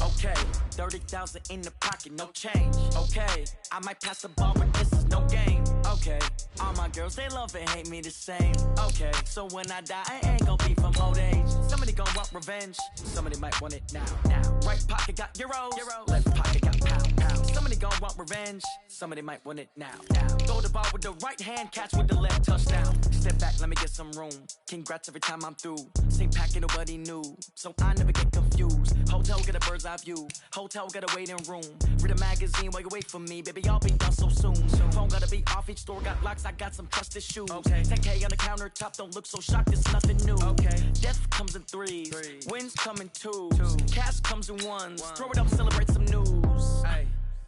Okay, 30,000 in the pocket, no change. Okay, I might pass the ball, but this is no game. Okay, all my girls, they love and hate me the same. Okay, so when I die, I ain't gon' be from old age. Somebody gon' want revenge, somebody might want it now. Right pocket got euros, left pocket got pound. Somebody gon' want revenge, somebody might want it now. Throw the ball with the right hand, catch with the left, touchdown. Step back, let me get some room. Congrats every time I'm through. Same packet, nobody knew, so I never get confused. Hotel get a bird's eye view, hotel get a waiting room. Read a magazine while you wait for me, baby, I'll be done so soon. Phone gotta be off, each store got locks, I got some trusted shoes. 10K on the countertop, don't look so shocked, it's nothing new. Death comes in threes, wins come in twos, cash comes in ones. Throw it up, celebrate some news.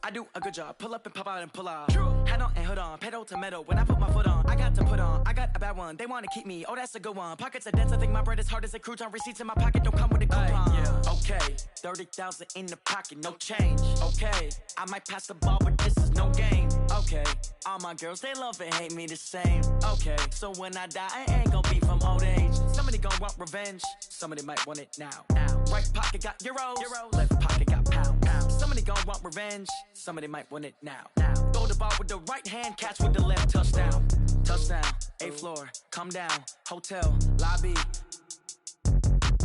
I do a good job, pull up and pop out and pull out. Head on and hood on, pedal to metal. When I put my foot on, I got to put on. I got a bad one, they wanna keep me, oh that's a good one. Pockets are dense, I think my bread is hard as a crouton. Receipts in my pocket don't come with a coupon. Okay, 30,000 in the pocket, no change. Okay, I might pass the ball, but this is no game. Okay, all my girls, they love and hate me the same. Okay, so when I die, I ain't gon' be from old age. Somebody gon' want revenge, somebody might want it now. Right pocket got euros, left pocket got pound. Somebody gon' want revenge, somebody might want it now. Throw the ball with the right hand, catch with the left, touchdown. Touchdown, 8th floor, come down, hotel, lobby.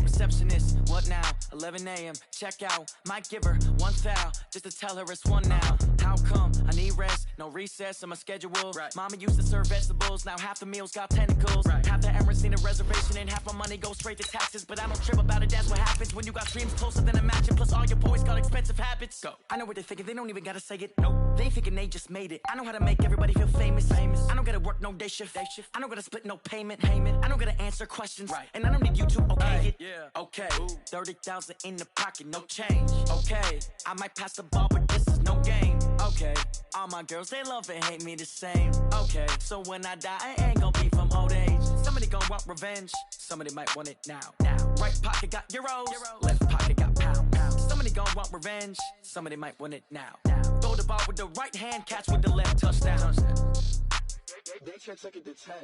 Receptionist, what now? 11 a.m., check out. Might give her one foul, just to tell her it's one now. How come? I need rest, no recess in my schedule. Mama used to serve vegetables, now half the meals got tentacles. Half the Emirates need a reservation and half my money goes straight to taxes. But I don't trip about it, that's what happens when you got dreams closer than a match. And plus all your boys got expensive habits. Go. I know what they're thinking, they don't even gotta say it. Nope. They ain't thinking they just made it. I know how to make everybody feel famous. I don't gotta work no day shift. I don't gotta split no payment. I don't gotta answer questions. And I don't need you to okay it. Okay, 30,000 in the pocket, no change. Okay, I might pass the ball, but this is no game. Okay, all my girls, they love and hate me the same. Okay, so when I die, I ain't gon' be from old age. Somebody gon' want revenge, somebody might want it now. Right pocket got euros, left pocket got pound. Somebody gon' want revenge, somebody might want it now. Throw the ball with the right hand, catch with the left, touchdown. They should take it to 10.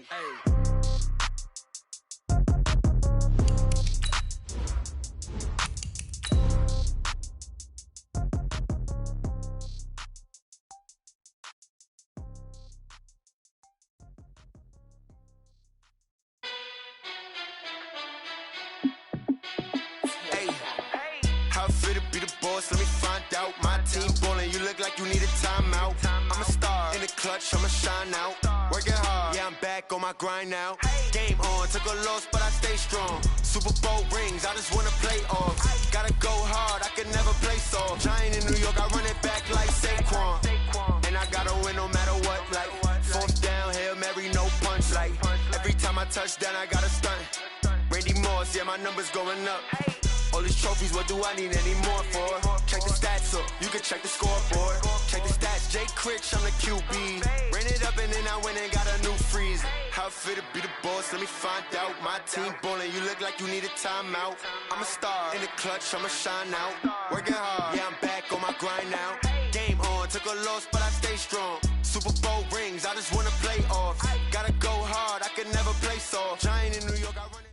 Let me find out. My team ballin', you look like you need a timeout. I'm a star in the clutch, I'ma shine out. Working hard, yeah, I'm back on my grind now. Game on, took a loss, but I stay strong. Super Bowl rings, I just wanna play off. Gotta go hard, I can never play soft. Giant in New York, I run it back like Saquon. And I gotta win no matter what, like 4th down, Hail Mary, no punch. Like every time I touch down, I gotta stunt. Randy Moss, yeah, my numbers going up. All these trophies, what do I need any more for? Check the stats up, you can check the scoreboard. Check the stats, Jay Critch, I'm the QB. Ran it up and then I went and got a new freeze. How it feel to be the boss, let me find out. My team ballin', you look like you need a timeout. I'm a star in the clutch, I'ma shine out. Working hard, yeah, I'm back on my grind now. Game on, took a loss, but I stay strong. Super Bowl rings, I just wanna play off. Gotta go hard, I can never play soft. Giant in New York, I run it.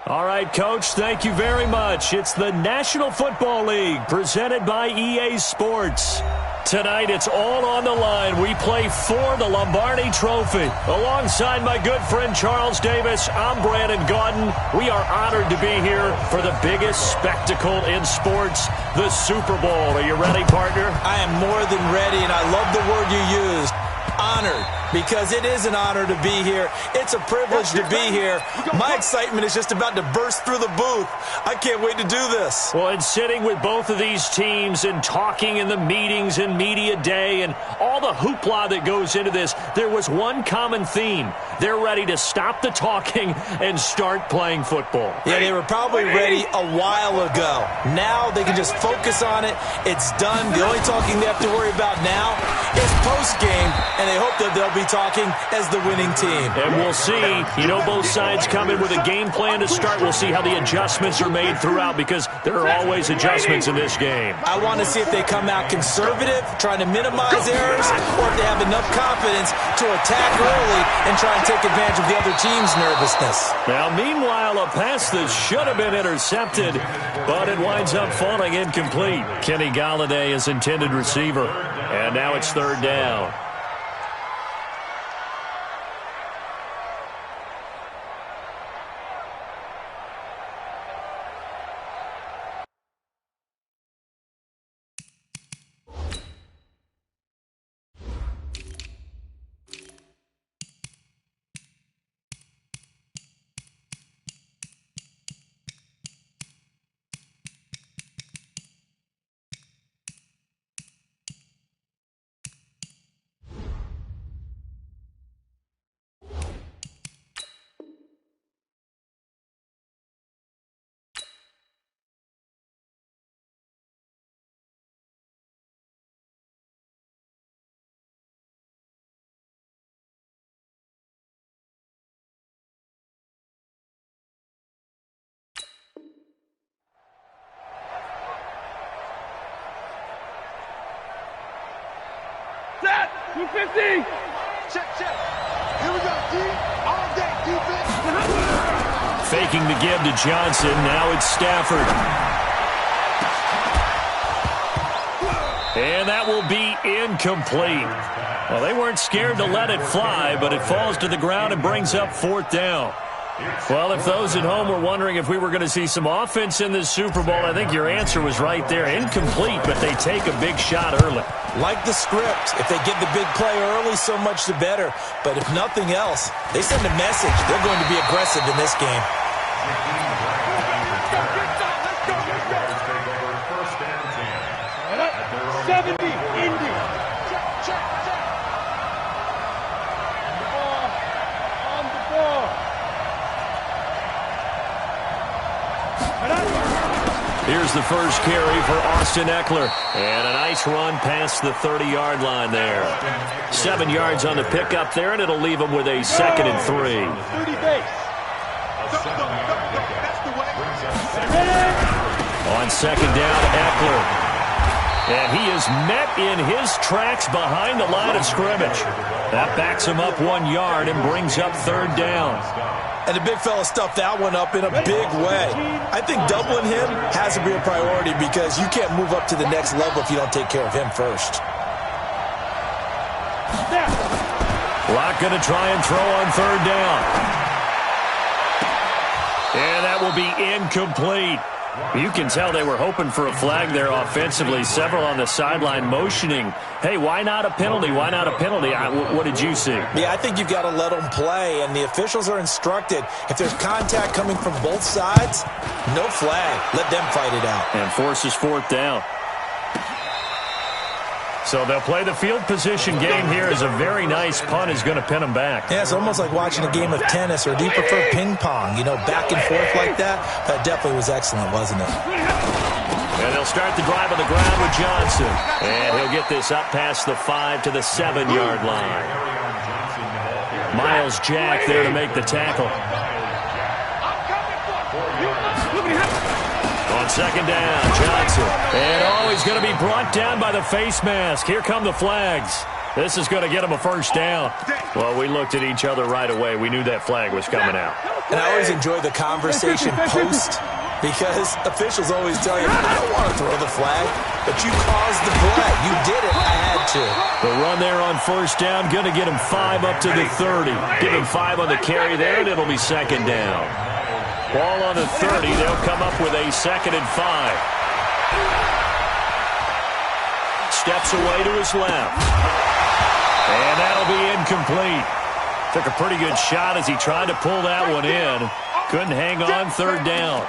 All right, Coach, thank you very much. It's the National Football League presented by EA Sports. Tonight, it's all on the line. We play for the Lombardi Trophy. Alongside my good friend Charles Davis, I'm Brandon Gaudin. We are honored to be here for the biggest spectacle in sports, the Super Bowl. Are you ready, partner? I am more than ready, and I love the word you used. Honored, because it is an honor to be here. It's a privilege to be here. My excitement is just about to burst through the booth. I can't wait to do this. Well, and sitting with both of these teams and talking in the meetings and media day and all the hoopla that goes into this, there was one common theme. They're ready to stop the talking and start playing football. Yeah, they were probably ready a while ago. Now they can just focus on it. It's done. The only talking they have to worry about now is post-game, and they hope that they'll be talking as the winning team. And we'll see. You know, both sides come in with a game plan to start. We'll see how the adjustments are made throughout, because there are always adjustments in this game. I want to see if they come out conservative, trying to minimize errors, or if they have enough confidence to attack early and try and take advantage of the other team's nervousness. Now, meanwhile, a pass that should have been intercepted, but it winds up falling incomplete. Kenny Golladay is intended receiver, and now it's third down. Set! 250! Check, check. Here we go, D. All day, defense. Faking the give to Johnson. Now it's Stafford. And that will be incomplete. Well, they weren't scared to let it fly, but it falls to the ground and brings up fourth down. Well, if those at home were wondering if we were going to see some offense in this Super Bowl, I think your answer was right there. Incomplete, but they take a big shot early. Like the script, if they get the big play early, so much the better. But if nothing else, they send a message. They're going to be aggressive in this game. Let's go. 70, Indy. Check. On the ball. Here's the first carry for Austin Eckler. And a nice run past the 30-yard line there. 7 yards on the pickup there, and it'll leave him with a 2nd and 3. 30 base. On second down, Eckler. And he is met in his tracks behind the line of scrimmage. That backs him up 1 yard and brings up third down. And the big fella stuffed that one up in a big way. I think doubling him has to be a priority because you can't move up to the next level if you don't take care of him first. Locke going to try and throw on third down. And that will be incomplete. You can tell they were hoping for a flag there offensively. Several on the sideline motioning, hey, why not a penalty? Why not a penalty? What did you see? Yeah, I think you've got to let them play, and the officials are instructed. If there's contact coming from both sides, no flag. Let them fight it out. And forces fourth down. So they'll play the field position game here as a very nice punt is going to pin them back. Yeah, it's almost like watching a game of tennis, or do you prefer ping pong? You know, back and forth like that? That definitely was excellent, wasn't it? And they'll start the drive on the ground with Johnson. And he'll get this up past the 5 to the 7-yard line. Miles Jack there to make the tackle. On second down, Johnson. And he's going to be brought down by the face mask. Here come the flags. This is going to get him a first down. Well, we looked at each other right away. We knew that flag was coming out. And I always enjoy the conversation post because officials always tell you, I don't want to throw the flag, but you caused the play. You did it. I had to. The run there on first down, going to get him 5 up to the 30. Give him 5 on the carry there, and it'll be second down. Ball on the 30. They'll come up with a 2nd and 5. Steps away to his left. And that'll be incomplete. Took a pretty good shot as he tried to pull that one in. Couldn't hang on, third down.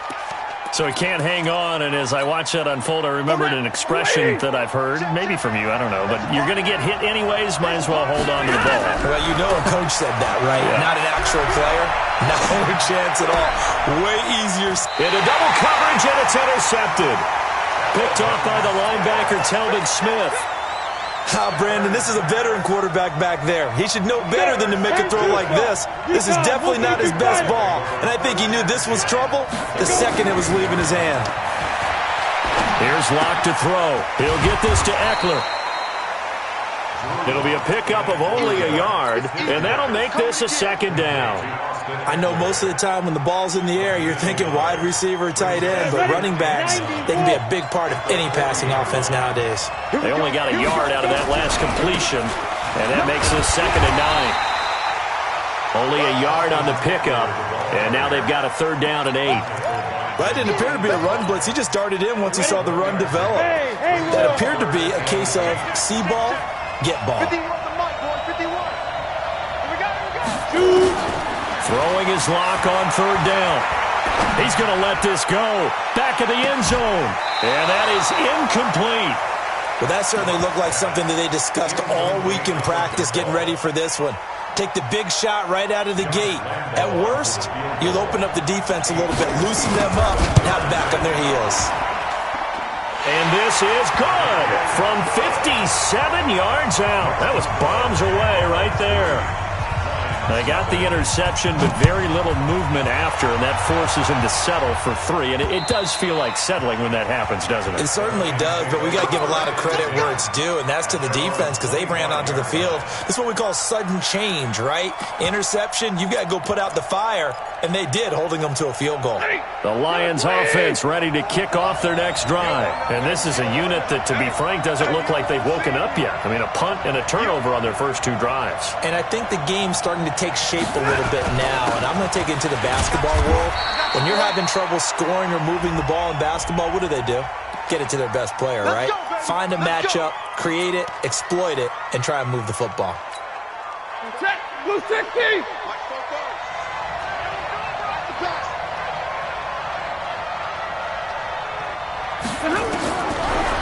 So he can't hang on, and as I watch that unfold, I remembered an expression that I've heard, maybe from you, I don't know, but you're going to get hit anyways, might as well hold on to the ball. Well, you know a coach said that, right? Yeah. Not an actual player. Not a chance at all. Way easier. Into double coverage, and it's intercepted. Picked off by the linebacker, Telvin Smith. Brandon, this is a veteran quarterback back there. He should know better than to make a throw like this. This is definitely not his best ball, and I think he knew this was trouble the second it was leaving his hand. Here's Locke to throw. He'll get this to Eckler. It'll be a pickup of only a yard, and that'll make this a second down. I know most of the time when the ball's in the air, you're thinking wide receiver, tight end, but running backs, they can be a big part of any passing offense nowadays. They only got a yard out of that last completion, and that makes this 2nd and 9. Only a yard on the pickup, and now they've got a 3rd down and 8. That didn't appear to be a run blitz. He just darted in once he saw the run develop. That appeared to be a case of see ball, get ball. 51 the mic, boy, 51. Here we go. Throwing his Lock on 3rd down. He's going to let this go. Back of the end zone. And that is incomplete. Well, that certainly looked like something that they discussed all week in practice getting ready for this one. Take the big shot right out of the gate. At worst, you'll open up the defense a little bit, loosen them up, and have back on their heels. And this is good from 57 yards out. That was bombs away right there. They got the interception, but very little movement after, and that forces him to settle for 3. And it does feel like settling when that happens, doesn't it? It certainly does, but we got to give a lot of credit where it's due, and that's to the defense because they ran onto the field. This is what we call sudden change, right? Interception, you've got to go put out the fire, and they did, holding them to a field goal. The Lions offense ready to kick off their next drive. And this is a unit that, to be frank, doesn't look like they've woken up yet. I mean, a punt and a turnover on their first 2 drives. And I think the game's starting to take shape a little bit now, and I'm going to take it into the basketball world. When you're having trouble scoring or moving the ball in basketball, what do? Get it to their best player, right? Find a matchup, create it, exploit it, and try and move the football. Blue 60.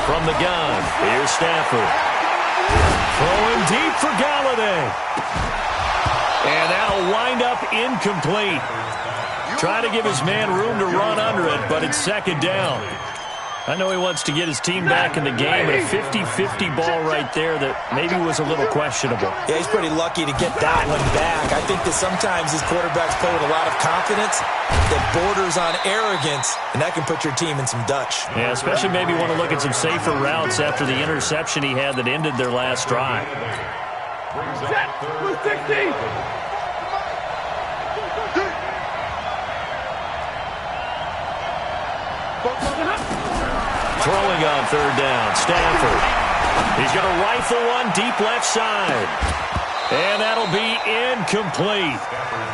From the gun, here's Stafford. Throwing deep for Galladay. And that'll wind up incomplete. Trying to give his man room to run under it, but it's 2nd down. I know he wants to get his team back in the game, but a 50-50 ball right there that maybe was a little questionable. Yeah, he's pretty lucky to get that one back. I think that sometimes these quarterbacks play with a lot of confidence that borders on arrogance, and that can put your team in some Dutch. Yeah, especially maybe want to look at some safer routes after the interception he had that ended their last drive. Set. Blue 60. Throwing on 3rd down, Stafford. He's going to rifle one deep left side. And that'll be incomplete.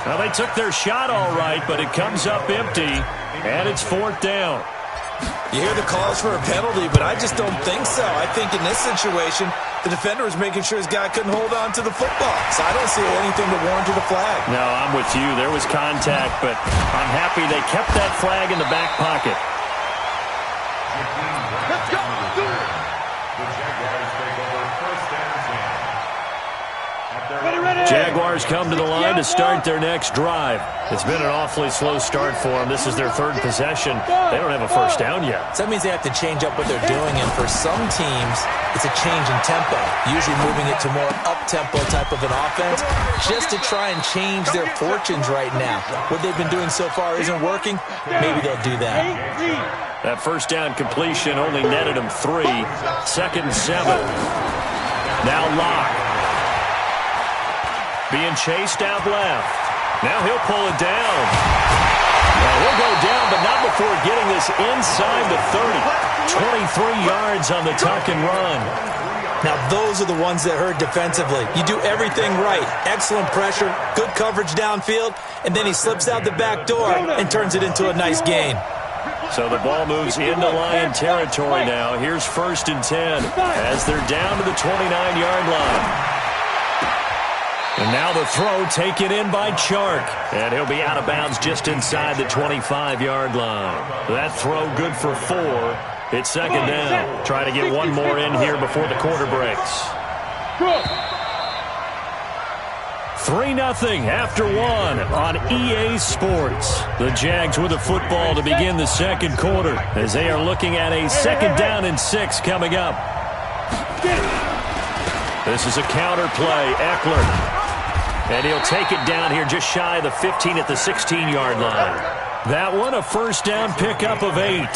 Well, they took their shot all right, but it comes up empty, and it's 4th down. You hear the calls for a penalty, but I just don't think so. I think in this situation, the defender was making sure his guy couldn't hold on to the football. So I don't see anything that warranted a flag. No, I'm with you. There was contact, but I'm happy they kept that flag in the back pocket. Let's go. Jaguars come to the line to start their next drive. It's been an awfully slow start for them. This is their 3rd possession. They don't have a first down yet. So that means they have to change up what they're doing, and for some teams, it's a change in tempo, usually moving it to more up-tempo type of an offense, just to try and change their fortunes right now. What they've been doing so far isn't working. Maybe they'll do that. That first down completion only netted them 3. 2nd and 7. Now Locke. Being chased out left. Now he'll pull it down. Well, he'll go down, but not before getting this inside the 30. 23 yards on the tuck and run. Now, those are the ones that hurt defensively. You do everything right. Excellent pressure, good coverage downfield, and then he slips out the back door and turns it into a nice gain. So the ball moves into Lion territory now. Here's 1st and 10 as they're down to the 29-yard line. And now the throw taken in by Chark. And he'll be out of bounds just inside the 25-yard line. That throw good for 4. It's 2nd down. Try to get one more in here before the quarter breaks. 3-0 after 1 on EA Sports. The Jags with the football to begin the 2nd quarter as they are looking at a 2nd down and 6 coming up. This is a counter play. Eckler. And he'll take it down here just shy of the 15 at the 16-yard line. That one a first down pickup of 8.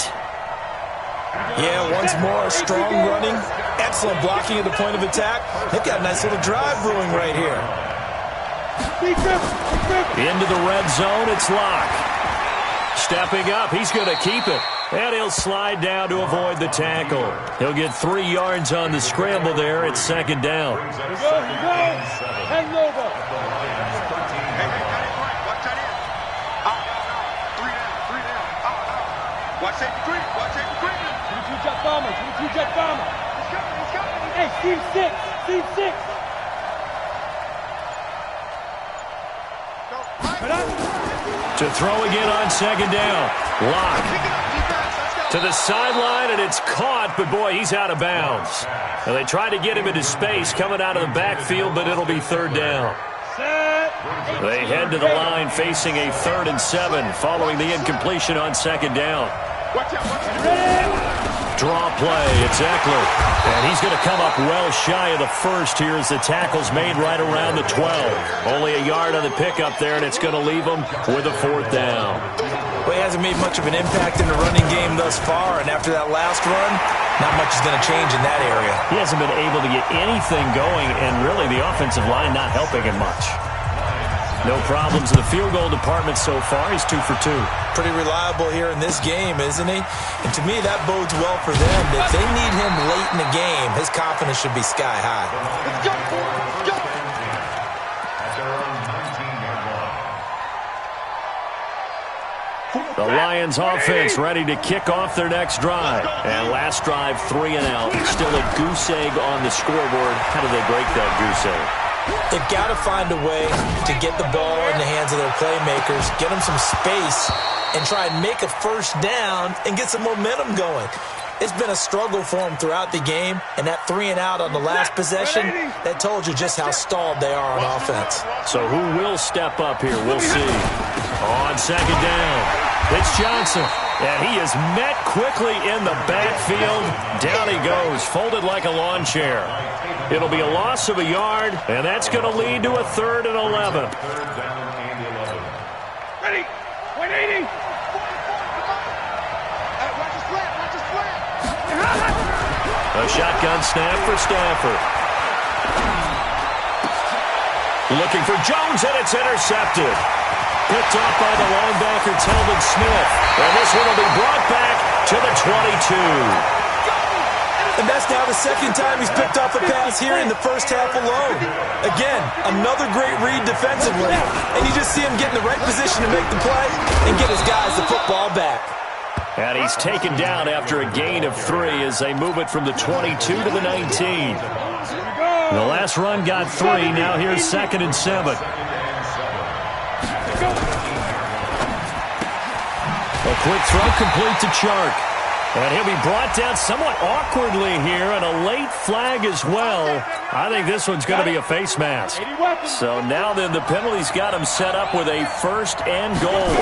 Yeah, once more, strong running, excellent blocking at the point of attack. They've got a nice little drive brewing right here. Into the red zone, it's Locke. Stepping up, he's going to keep it. And he'll slide down to avoid the tackle. He'll get 3 yards on the scramble there. It's second down. Here we go. Hand over. Watch that in. Three down. Watch safety green. Two-jet bomber. He's coming. Hey, Team 6. To throw again on second down. Locke. To the sideline, and it's caught, but boy, he's out of bounds. Now, they tried to get him into space coming out of the backfield, but it'll be third down. They head to the line facing a 3rd and 7 following the incompletion on second down. Draw play, it's Eckler. And he's going to come up well shy of the first here as the tackle's made right around the 12. Only a yard on the pickup there, and it's going to leave him with a 4th down. Well, he hasn't made much of an impact in the running game thus far, and after that last run, not much is going to change in that area. He hasn't been able to get anything going, and really the offensive line not helping him much. No problems in the field goal department so far. He's 2 for 2. Pretty reliable here in this game, isn't he? And to me, that bodes well for them. If they need him late in the game, his confidence should be sky high. Let's go. The Lions offense ready to kick off their next drive. And last drive, 3 and out. Still a goose egg on the scoreboard. How do they break that goose egg? They've got to find a way to get the ball in the hands of their playmakers, get them some space, and try and make a first down and get some momentum going. It's been a struggle for them throughout the game, and that 3 and out on the last possession, that told you just how stalled they are on offense. So who will step up here? We'll see. On second down, it's Johnson. And he is met quickly in the backfield. Down he goes, folded like a lawn chair. It'll be a loss of a yard, and that's going to lead to a 3rd and 11. Ready. 180. A shotgun snap for Stafford. Looking for Jones, and it's intercepted. Picked off by the linebacker, Telvin Smith. And this one will be brought back to the 22. And that's now the second time he's picked off a pass here in the first half alone. Again, another great read defensively. And you just see him get in the right position to make the play and get his guys the football back. And he's taken down after a gain of 3 as they move it from the 22 to the 19. The last run got 3. Now here's 2nd and 7. A quick throw complete to Chark. And he'll be brought down somewhat awkwardly here, and a late flag as well. I think this one's going to be a face mask. So now then the penalty's got him set up with a 1st and goal.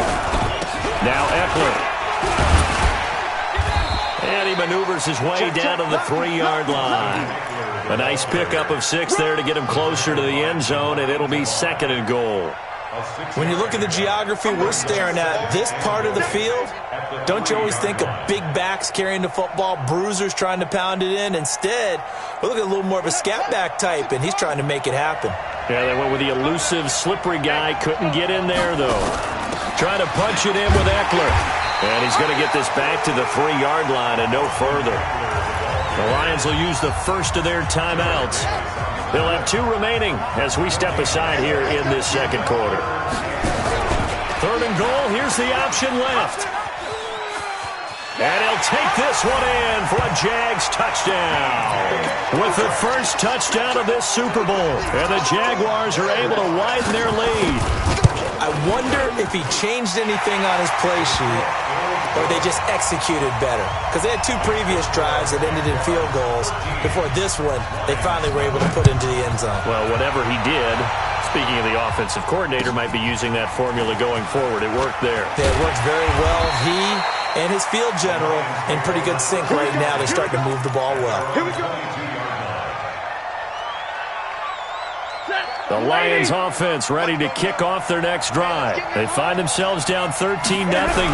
Now Eckler. And he maneuvers his way down to the 3-yard line. A nice pickup of 6 there to get him closer to the end zone, and it'll be 2nd and goal. When you look at the geography we're staring at, this part of the field, don't you always think of big backs carrying the football, bruisers trying to pound it in? Instead, we're looking at a little more of a scat back type, and he's trying to make it happen. Yeah, they went with the elusive, slippery guy. Couldn't get in there, though. Trying to punch it in with Eckler. And he's going to get this back to the 3-yard line and no further. The Lions will use the first of their timeouts. They'll have 2 remaining as we step aside here in this second quarter. 3rd and goal. Here's the option left. And he'll take this one in for a Jags touchdown. With the first touchdown of this Super Bowl. And the Jaguars are able to widen their lead. I wonder if he changed anything on his play sheet or they just executed better. Because they had 2 previous drives that ended in field goals. Before this one, they finally were able to put into the end zone. Well, whatever he did, speaking of the offensive coordinator, might be using that formula going forward. It worked there. It worked very well. He and his field general in pretty good sync right now. They're starting to move the ball well. Here we go. The Lions offense ready to kick off their next drive. They find themselves down 13-0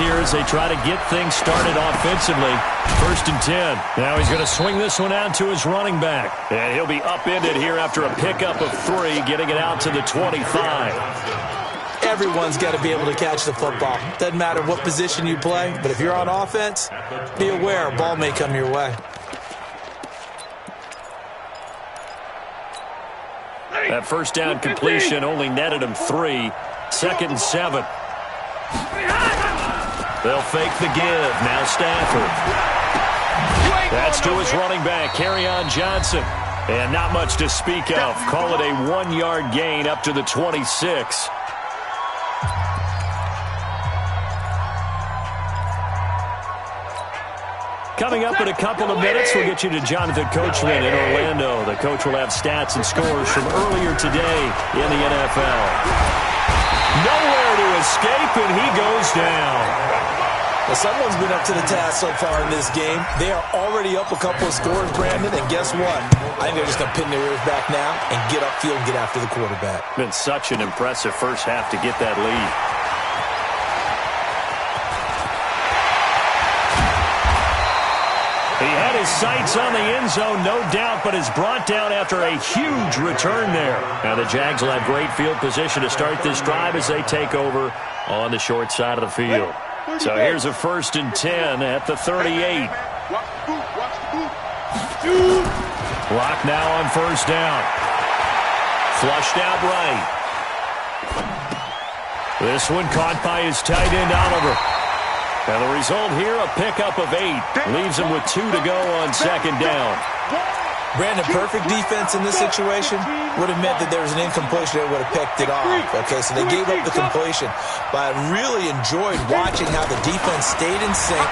here as they try to get things started offensively. 1st and 10. Now he's going to swing this one out to his running back. And he'll be upended here after a pickup of 3, getting it out to the 25. Everyone's got to be able to catch the football. Doesn't matter what position you play, but if you're on offense, be aware a ball may come your way. That first down completion only netted him 3. 2nd and 7. They'll fake the give. Now Stafford. That's to his running back, Kerryon Johnson. And not much to speak of. Call it a 1-yard gain up to the 26. Coming up in a couple of minutes, we'll get you to Jonathan Coachman in Orlando. The coach will have stats and scores from earlier today in the NFL. Nowhere to escape, and he goes down. Well, someone's been up to the task so far in this game. They are already up a couple of scores, Brandon, and guess what? I think they're just going to pin their ears back now and get upfield and get after the quarterback. Been such an impressive first half to get that lead. He had his sights on the end zone, no doubt, but is brought down after a huge return there. Now the Jags will have great field position to start this drive as they take over on the short side of the field. So here's a 1st and 10 at the 38. Clock now on 1st down. Flushed out right. This one caught by his tight end, Oliver. And the result here, a pickup of 8. Leaves him with 2 to go on 2nd down. Brandon, perfect defense in this situation would have meant that there was an incompletion that would have picked it off. Okay, so they gave up the completion. But I really enjoyed watching how the defense stayed in sync,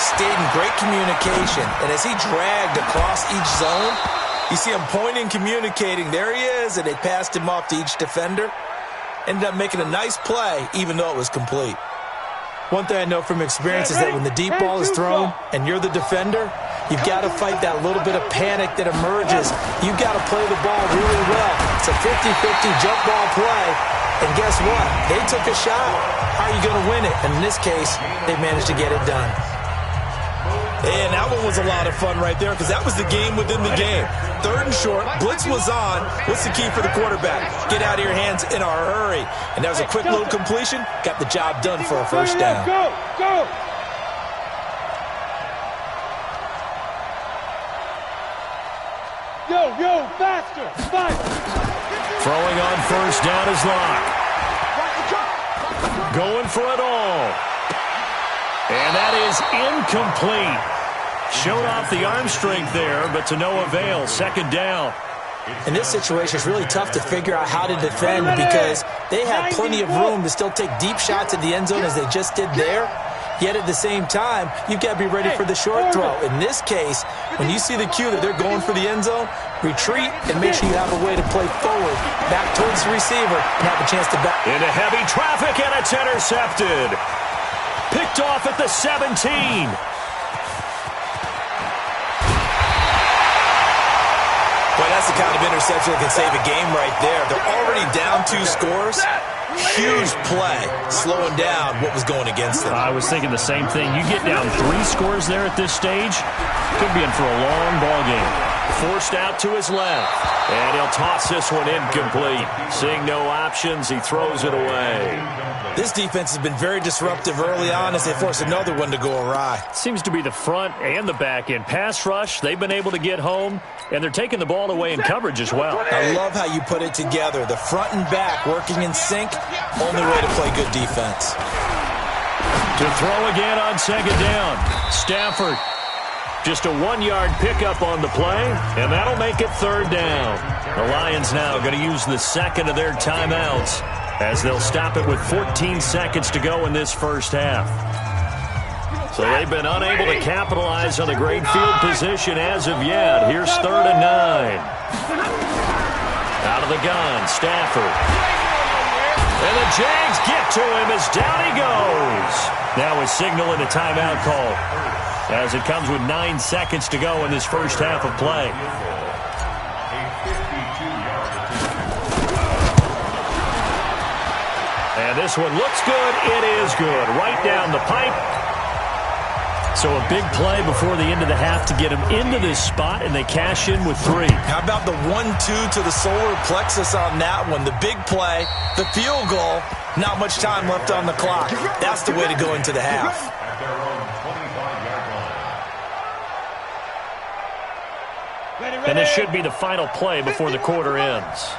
stayed in great communication. And as he dragged across each zone, you see him pointing, communicating. There he is, and they passed him off to each defender. Ended up making a nice play, even though it was complete. One thing I know from experience is that when the deep ball is thrown and you're the defender, you've got to fight that little bit of panic that emerges. You've got to play the ball really well. It's a 50-50 jump ball play. And guess what? They took a shot. How are you going to win it? And in this case, they managed to get it done. And that one was a lot of fun right there because that was the game within the game. 3rd and short, blitz was on. What's the key for the quarterback? Get out of your hands in a hurry. And that was a quick little completion. Got the job done for a 1st down. Go, go. Yo, faster, faster. Throwing on 1st down is Locke. Going for it all. And that is incomplete. Showed off the arm strength there, but to no avail. 2nd down. In this situation, it's really tough to figure out how to defend because they have plenty of room to still take deep shots at the end zone as they just did there. Yet at the same time, you've got to be ready for the short throw. In this case, when you see the cue that they're going for the end zone, retreat and make sure you have a way to play forward, back towards the receiver, and have a chance to back. Into heavy traffic, and it's intercepted. Picked off at the 17. Boy, that's the kind of interception that can save a game right there. They're already down 2 scores. Huge play, slowing down what was going against them. I was thinking the same thing. You get down 3 scores there at this stage, could be in for a long ball game. Forced out to his left, and he'll toss this one incomplete. Seeing no options, he throws it away. This defense has been very disruptive early on as they force another one to go awry. Seems to be the front and the back end. Pass rush, they've been able to get home, and they're taking the ball away in coverage as well. I love how you put it together. The front and back working in sync, only way to play good defense. To throw again on 2nd down. Stafford. Just a 1-yard pickup on the play, and that'll make it 3rd down. The Lions now going to use the 2nd of their timeouts as they'll stop it with 14 seconds to go in this first half. So they've been unable to capitalize on the great field position as of yet. Here's 3rd and 9. Out of the gun, Stafford. And the Jags get to him as down he goes. Now a signal and a timeout call as it comes with 9 seconds to go in this first half of play. And this one looks good. It is good. Right down the pipe. So a big play before the end of the half to get them into this spot, and they cash in with 3. How about the 1-2 to the solar plexus on that one? The big play, the field goal, not much time left on the clock. That's the way to go into the half. And this should be the final play before the quarter ends.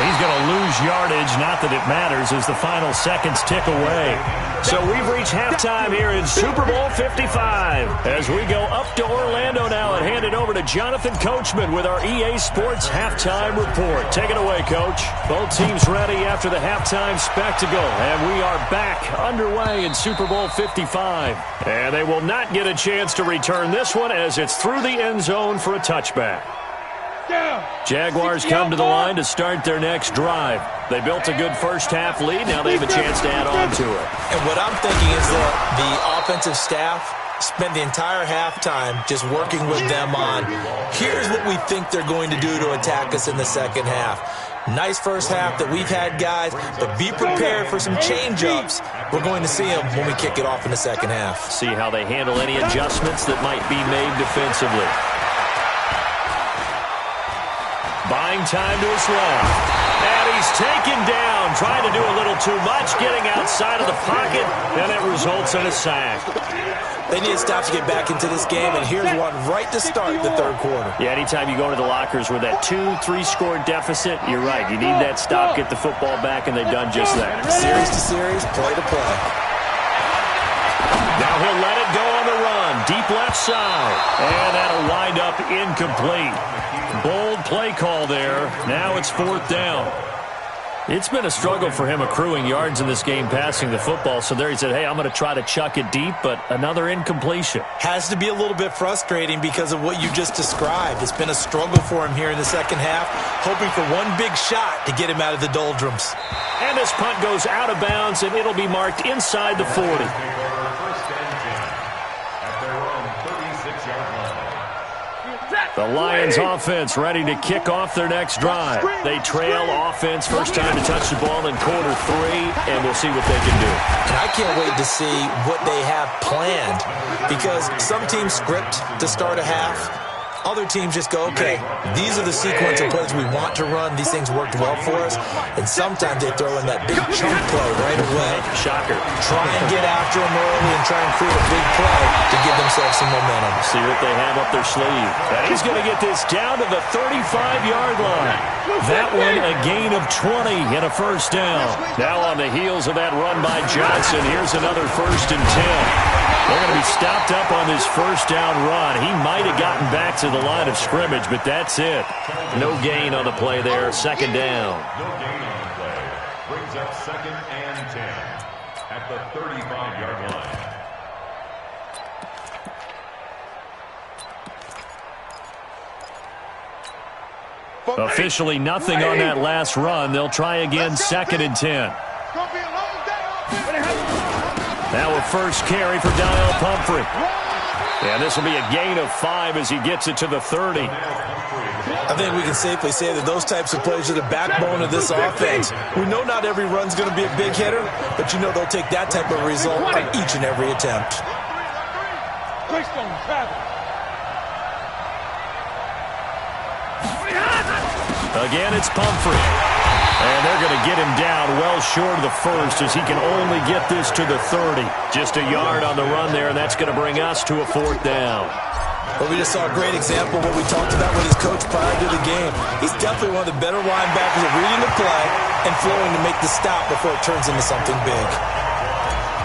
He's going to lose yardage, not that it matters, as the final seconds tick away. So we've reached halftime here in Super Bowl 55. As we go up to Orlando now and hand it over to Jonathan Coachman with our EA Sports Halftime Report. Take it away, Coach. Both teams ready after the halftime spectacle, and we are back underway in Super Bowl 55. And they will not get a chance to return this one as it's through the end zone for a touchback. Jaguars come to the line to start their next drive. They built a good first-half lead. Now they have a chance to add on to it. And what I'm thinking is that the offensive staff spent the entire halftime just working with them on, here's what we think they're going to do to attack us in the second half. Nice first half that we've had, guys, but be prepared for some change-ups. We're going to see them when we kick it off in the second half. See how they handle any adjustments that might be made defensively. Buying time to his left. And he's taken down, trying to do a little too much, getting outside of the pocket, and it results in a sack. They need to stop to get back into this game, and here's one right to start the third quarter. Yeah, anytime you go into the lockers with that 2-3 score deficit, you're right. You need that stop, get the football back, and they've done just that. Series to series, play to play. Now he'll let it go on the run. Deep left side. And that'll wind up incomplete. Bold play call there. Now it's 4th down. It's been a struggle for him accruing yards in this game passing the football. So there he said, hey, I'm going to try to chuck it deep, but another incompletion. Has to be a little bit frustrating because of what you just described. It's been a struggle for him here in the second half, hoping for one big shot to get him out of the doldrums. And this punt goes out of bounds, and it'll be marked inside the 40. The Lions offense ready to kick off their next drive. They trail offense, first time to touch the ball in quarter 3, and we'll see what they can do. And I can't wait to see what they have planned, because some teams script to start a half. Other teams just go, okay, these are the sequence of plays we want to run. These things worked well for us. And sometimes they throw in that big chunk play right away. Shocker. Try and get after them early and try and create a big play to give themselves some momentum. See what they have up their sleeve. And he's going to get this down to the 35-yard line. That one a gain of 20 and a first down. Now on the heels of that run by Johnson, here's another 1st and 10. They're going to be stopped up on this first down run. He might have gotten back to the line of scrimmage, but that's it. No gain on the play there. 2nd down. No gain on the play. Brings up 2nd and 10 at the 35-yard line. Officially nothing on that last run. They'll try again 2nd and 10. Now a first carry for Daniel Pumphrey. And this will be a gain of 5 as he gets it to the 30. I think we can safely say that those types of plays are the backbone of this offense. We know not every run's going to be a big hitter, but you know they'll take that type of result on each and every attempt. Again, it's Pumphrey. And they're going to get him down well short of the first as he can only get this to the 30. Just a yard on the run there, and that's going to bring us to a 4th down. Well, we just saw a great example of what we talked about with his coach prior to the game. He's definitely one of the better linebackers at reading the play and flowing to make the stop before it turns into something big.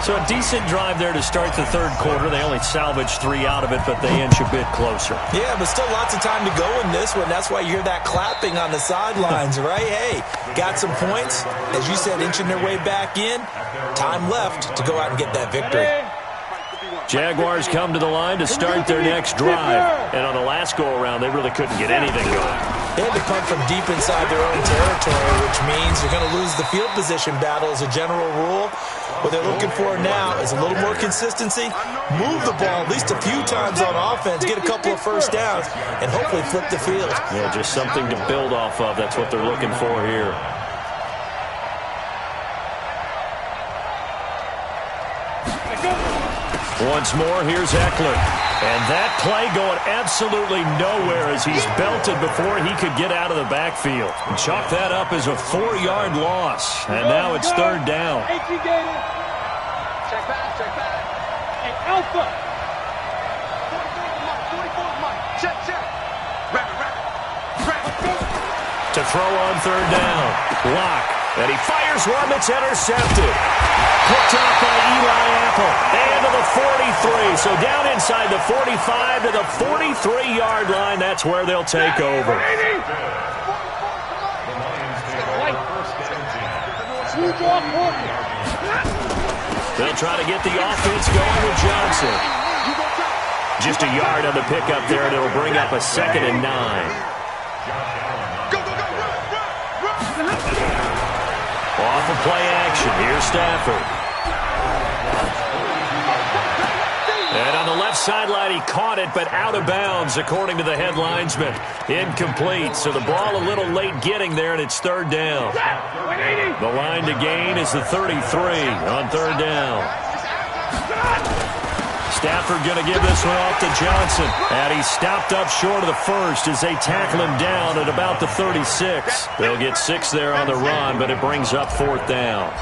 So a decent drive there to start the third quarter. They only salvaged 3 out of it, but they inch a bit closer. Yeah, but still lots of time to go in this one. That's why you hear that clapping on the sidelines, right? Hey, got some points. As you said, inching their way back in. Time left to go out and get that victory. Jaguars come to the line to start their next drive. And on the last go-around, they really couldn't get anything going. They had to punt from deep inside their own territory, which means you're going to lose the field position battle as a general rule. What they're looking for now is a little more consistency, move the ball at least a few times on offense, get a couple of first downs, and hopefully flip the field. Yeah, just something to build off of. That's what they're looking for here. Once more, here's Eckler. And that play going absolutely nowhere as he's belted before he could get out of the backfield. Chalk that up as a 4-yard loss. And now it's third down. Check back, check back. Hey, Alpha. 44 Mike. Check. Rapid. To throw on third down. Lock. And he fires one that's intercepted. Picked off by Eli Apple. And to the 43. So down inside the 45 to the 43-yard line. That's where they'll take over. They'll try to get the offense going with Johnson. Just a yard on the pickup there, and it'll bring up a 2nd and 9. Off of play action. Here's Stafford. And on the left sideline, he caught it, but out of bounds, according to the head linesman. Incomplete. So the ball a little late getting there, and it's third down. The line to gain is the 33 on third down. Stafford going to give this one off to Johnson. And he's stopped up short of the first as they tackle him down at about the 36. They'll get 6 there on the run, but it brings up fourth down.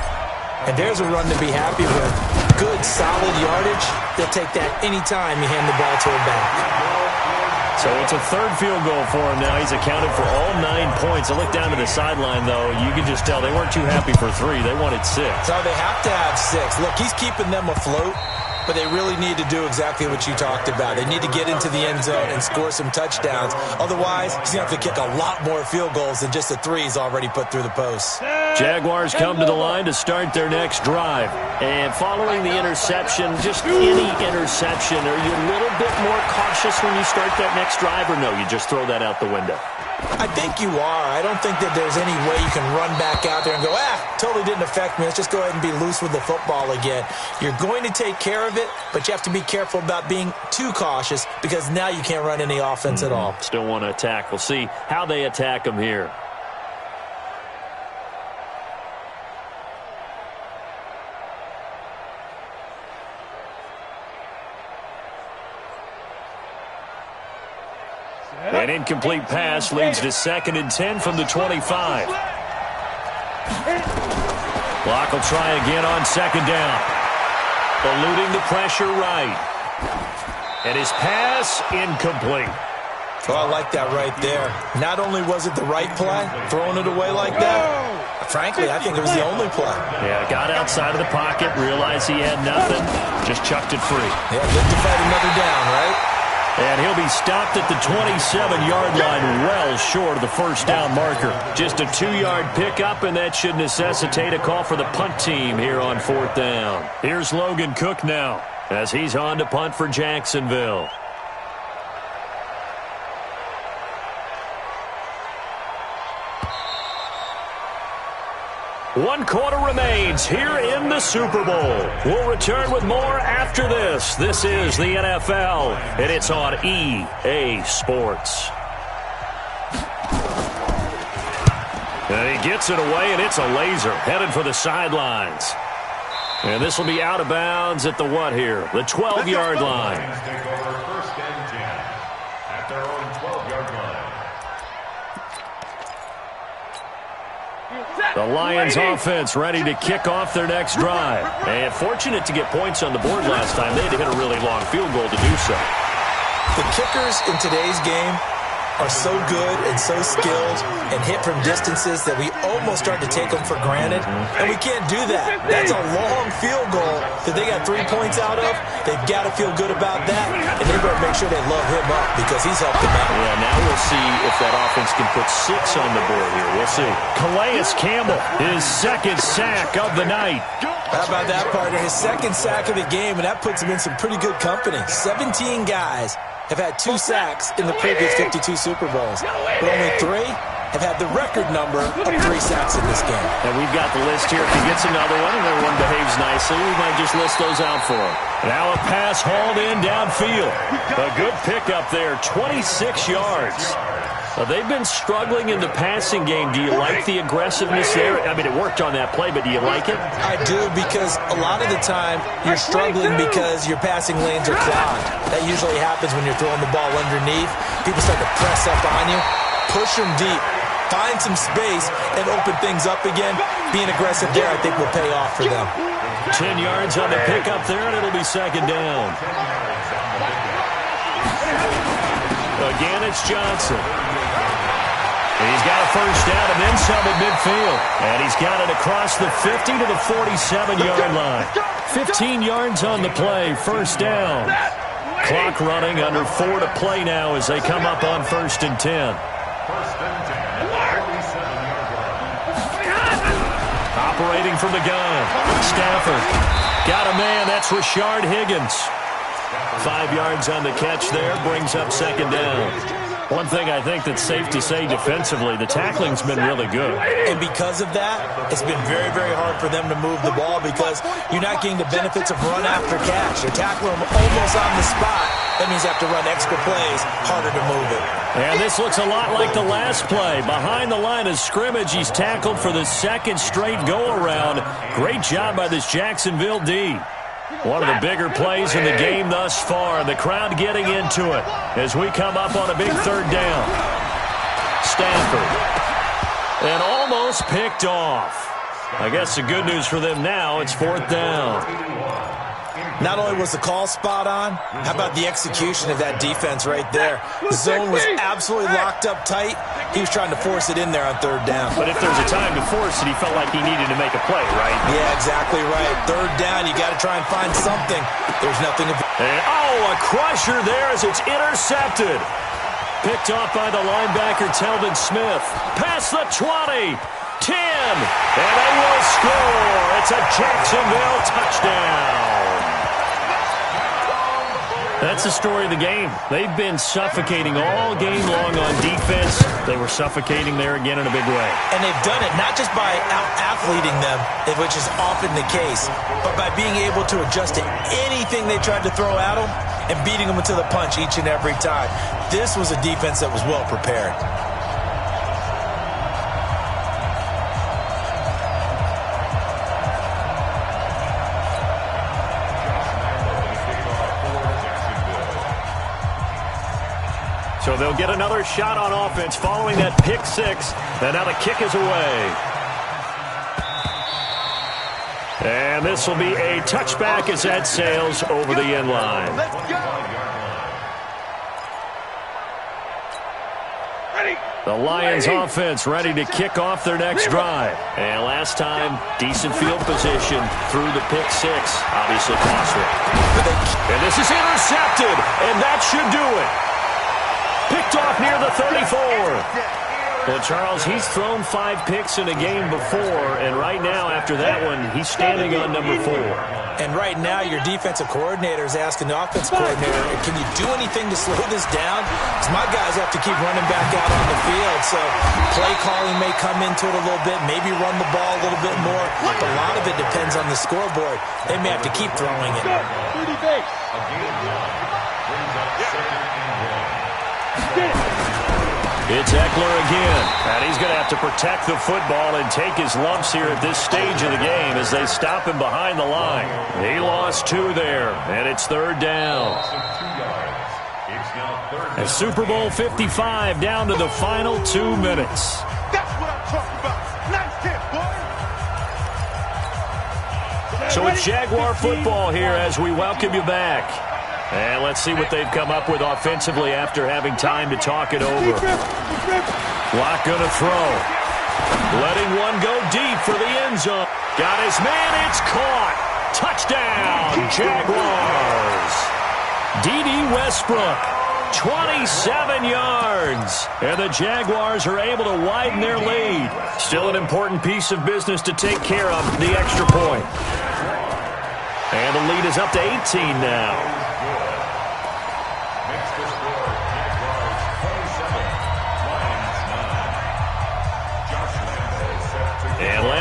And there's a run to be happy with. Good, solid yardage. They'll take that any time you hand the ball to a back. So it's a third field goal for him now. He's accounted for all 9 points. I look down to the sideline, though. You can just tell they weren't too happy for 3. They wanted 6. So they have to have 6. Look, he's keeping them afloat. But they really need to do exactly what you talked about. They need to get into the end zone and score some touchdowns. Otherwise, he's going to have to kick a lot more field goals than just the 3 he's already put through the posts. Jaguars come to the line to start their next drive. And following the interception, just any interception, are you a little bit more cautious when you start that next drive, or no, you just throw that out the window? I think you are. I don't think that there's any way you can run back out there and go, totally didn't affect me. Let's just go ahead and be loose with the football again. You're going to take care of it, but you have to be careful about being too cautious because now you can't run any offense at all. Still want to attack. We'll see how they attack them here. An incomplete pass leads to 2nd and 10 from the 25. Block will try again on 2nd down. Eluding the pressure right. And his pass incomplete. Oh, I like that right there. Not only was it the right play, throwing it away like that, frankly, I think it was the only play. Yeah, got outside of the pocket, realized he had nothing, just chucked it free. Yeah, live to fight another down, right? And he'll be stopped at the 27-yard line, well short of the first down marker. Just a 2-yard pickup, and that should necessitate a call for the punt team here on 4th down. Here's Logan Cook now as he's on to punt for Jacksonville. One quarter remains here in the Super Bowl. We'll return with more after this. This is the NFL, and it's on EA Sports. And he gets it away, and it's a laser headed for the sidelines. And this will be out of bounds at the what here? The 12-yard line. Take over 1st and 10 at their own 12-yard line. The Lions offense ready to kick off their next drive. And fortunate to get points on the board last time. They had to hit a really long field goal to do so. The kickers in today's game are so good and so skilled and hit from distances that we almost start to take them for granted. And we can't do that. That's a long field goal that they got 3 points out of. They've got to feel good about that. And they better make sure they love him up because he's helped them out. Yeah, now we'll see if that offense can put 6 on the board here. We'll see. Calais Campbell, his 2nd sack of the night. How about that, partner? His 2nd sack of the game, and that puts him in some pretty good company. 17 guys have had 2 sacks in the previous 52 Super Bowls, but only 3 have had the record number of 3 sacks in this game. And we've got the list here. If he gets another one and everyone behaves nicely, we might just list those out for him. Now a pass hauled in downfield. A good pickup there, 26 yards. They've been struggling in the passing game. Do you like the aggressiveness there? I mean, it worked on that play, but do you like it? I do, because a lot of the time you're struggling because your passing lanes are clogged. That usually happens when you're throwing the ball underneath. People start to press up on you. Push them deep. Find some space and open things up again. Being aggressive there, I think, will pay off for them. 10 yards on the pickup there, and it'll be second down. Again, it's Johnson. He's got a first down and then some at midfield. And he's got it across the 50 to the 47-yard line. 15 yards on the play, first down. Clock running, under 4 to play now as they come up on 1st and 10. Operating from the gun. Stafford. Got a man, that's Rashard Higgins. 5 yards on the catch there, brings up second down. One thing I think that's safe to say defensively, the tackling's been really good. And because of that, it's been very, very hard for them to move the ball because you're not getting the benefits of run after catch. You're tackling them almost on the spot. That means you have to run extra plays, harder to move it. And this looks a lot like the last play. Behind the line of scrimmage, he's tackled for the second straight go-around. Great job by this Jacksonville D. One of the bigger plays in the game thus far. The crowd getting into it as we come up on a big third down. Stafford. And almost picked off. I guess the good news for them now, it's 4th down. Not only was the call spot on, how about the execution of that defense right there? The zone was absolutely locked up tight. He was trying to force it in there on 3rd down. But if there's a time to force it, he felt like he needed to make a play, right? Yeah, exactly right. 3rd down, you got to try and find something. There's nothing. And, a crusher there as it's intercepted. Picked off by the linebacker, Telvin Smith. Past the 20. 10. And they will score. It's a Jacksonville touchdown. That's the story of the game. They've been suffocating all game long on defense. They were suffocating there again in a big way. And they've done it not just by out-athleting them, which is often the case, but by being able to adjust to anything they tried to throw at them and beating them to the punch each and every time. This was a defense that was well prepared. So they'll get another shot on offense following that pick 6. And now the kick is away. And this will be a touchback as that sails over the end line. Let's go. The Lions offense ready to kick off their next drive. And last time, decent field position through the pick 6. Obviously costly. And this is intercepted. And that should do it. Picked off near the 34. Well, Charles, he's thrown 5 picks in a game before, and right now, after that one, he's standing on number 4. And right now, your defensive coordinator is asking the offensive coordinator, can you do anything to slow this down? Because my guys have to keep running back out on the field, so play calling may come into it a little bit, maybe run the ball a little bit more, but a lot of it depends on the scoreboard. They may have to keep throwing it. It's Eckler again, and he's going to have to protect the football and take his lumps here at this stage of the game as they stop him behind the line. He lost 2 there, and it's 3rd down. And Super Bowl 55 down to the final 2 minutes. That's what I'm talking about. Nice hit, boy. So it's Jaguar football here as we welcome you back. And let's see what they've come up with offensively after having time to talk it over. Lock going to throw. Letting one go deep for the end zone. Got his man, it's caught. Touchdown, Jaguars. D.D. Westbrook, 27 yards. And the Jaguars are able to widen their lead. Still an important piece of business to take care of, the extra point. And the lead is up to 18 now.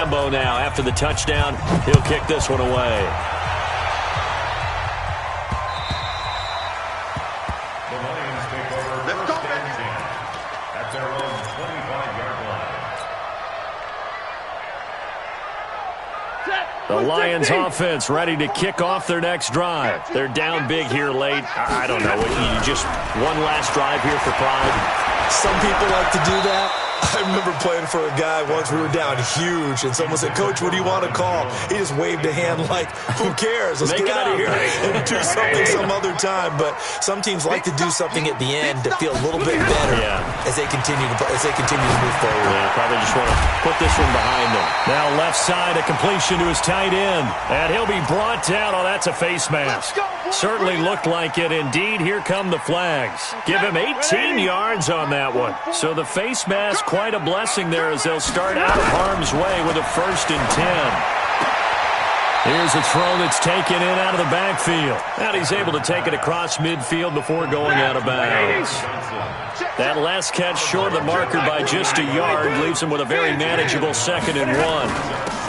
Lambeau now after the touchdown. He'll kick this one away. The Lions take over first and 10 at their own 25-yard line. The Lions offense ready to kick off their next drive. They're down big here late. I don't know. You just one last drive here for pride. Some people like to do that. I remember playing for a guy once. We were down huge, and someone said, "Coach, what do you want to call?" He just waved a hand like, "Who cares? Let's get out of here and do something some other time." But some teams like to do something at the end to feel a little bit better as they continue to move forward. Yeah, probably just want to put this one behind them. Now left side, a completion to his tight end, and he'll be brought down. Oh, that's a face mask. Certainly looked like it. Indeed, here come the flags. Give him 18 yards on that one. So the face mask, quite a blessing there as they'll start out of harm's way with a 1st and 10. Here's a throw that's taken in out of the backfield. And he's able to take it across midfield before going out of bounds. That last catch short of the marker by just a yard leaves him with a very manageable 2nd and 1.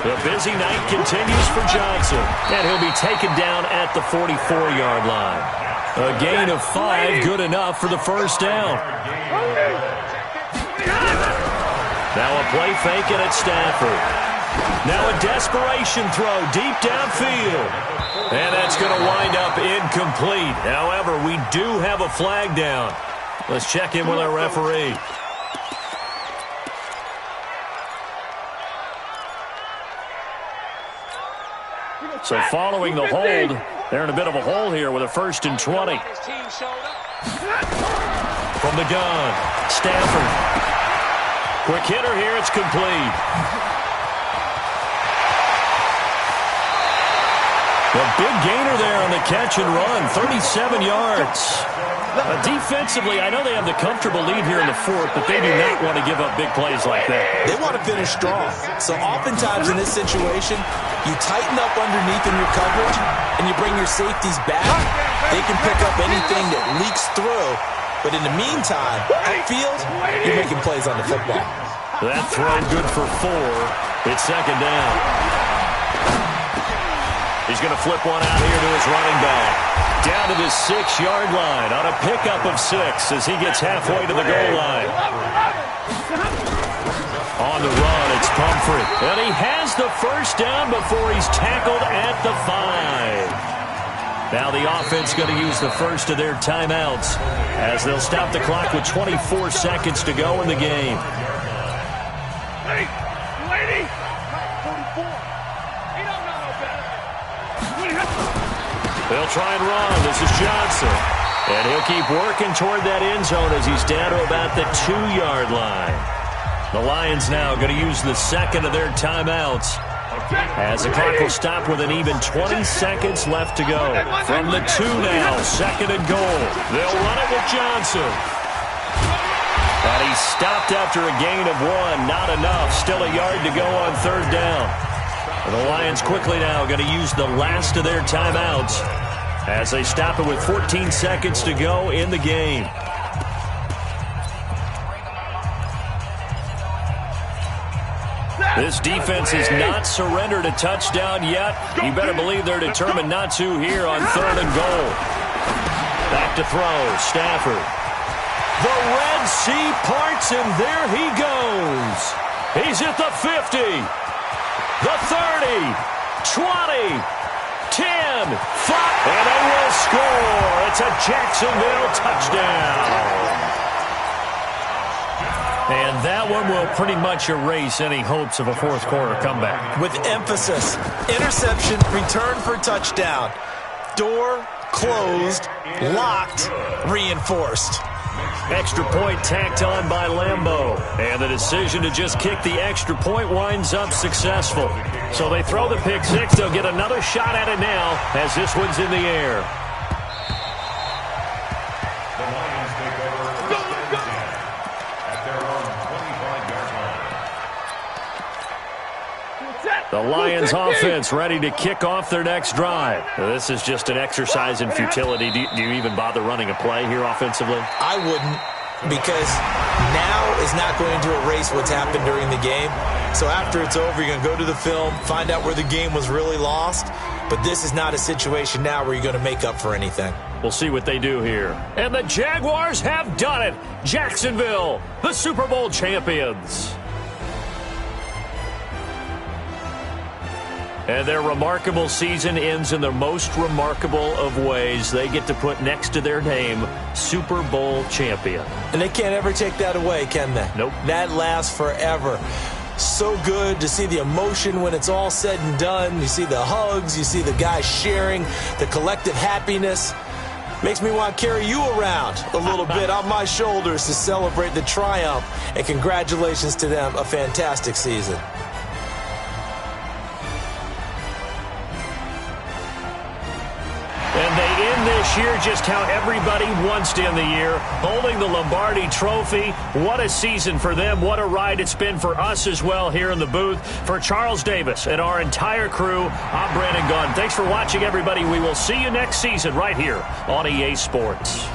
The busy night continues for Johnson, and he'll be taken down at the 44-yard line. A gain of 5, good enough for the 1st down. Now a play fake and it's Stafford. Now a desperation throw deep downfield. And that's going to wind up incomplete. However, we do have a flag down. Let's check in with our referee. So following the hold, they're in a bit of a hole here with a 1st and 20. From the gun, Stafford. Quick hitter here, it's complete. The big gainer there on the catch and run, 37 yards. Defensively, I know they have the comfortable lead here in the 4th, but they do not want to give up big plays like that. They want to finish strong. So oftentimes in this situation, you tighten up underneath in your coverage, and you bring your safeties back. They can pick up anything that leaks through. But in the meantime, upfield, you're making plays on the football. That throw good for 4. It's 2nd down. He's going to flip one out here to his running back. Down to the 6-yard line on a pickup of 6 as he gets halfway to the goal line. On the run, it's Pumphrey. And he has the 1st down before he's tackled at the 5. Now the offense going to use the first of their timeouts as they'll stop the clock with 24 seconds to go in the game. Hey, lady! 44. He don't know no better. They'll try and run. This is Johnson. And he'll keep working toward that end zone as he's down to about the 2-yard line. The Lions now going to use the second of their timeouts as the clock will stop with an even 20 seconds left to go. From the 2 now, 2nd and goal. They'll run it with Johnson. And he's stopped after a gain of 1. Not enough. Still a yard to go on 3rd down. And the Lions quickly now going to use the last of their timeouts as they stop it with 14 seconds to go in the game. This defense has not surrendered a touchdown yet. You better believe they're determined not to here on 3rd and goal. Back to throw, Stafford. The Red Sea parts, and there he goes. He's at the 50, the 30, 20, 10, 5, and they will score. It's a Jacksonville touchdown. And that one will pretty much erase any hopes of a fourth-quarter comeback. With emphasis, interception, return for touchdown. Door closed, locked, reinforced. Extra point tacked on by Lambeau. And the decision to just kick the extra point winds up successful. So they throw the pick six. They'll get another shot at it now as this one's in the air. The Lions take over first and 10 at their own 25-yard line. The Lions offense ready to kick off their next drive. This is just an exercise in futility. Do you even bother running a play here offensively? I wouldn't, because now is not going to erase what's happened during the game. So after it's over, you're going to go to the film, find out where the game was really lost. But this is not a situation now where you're going to make up for anything. We'll see what they do here. And the Jaguars have done it. Jacksonville, the Super Bowl champions. And their remarkable season ends in the most remarkable of ways. They get to put next to their name, Super Bowl champion. And they can't ever take that away, can they? Nope. That lasts forever. So good to see the emotion when it's all said and done. You see the hugs, you see the guys sharing, the collective happiness. Makes me want to carry you around a little bit on my shoulders to celebrate the triumph. And congratulations to them, a fantastic season. And they end this year just how everybody wants to end the year, holding the Lombardi Trophy. What a season for them. What a ride it's been for us as well here in the booth. For Charles Davis and our entire crew, I'm Brandon Gunn. Thanks for watching, everybody. We will see you next season right here on EA Sports.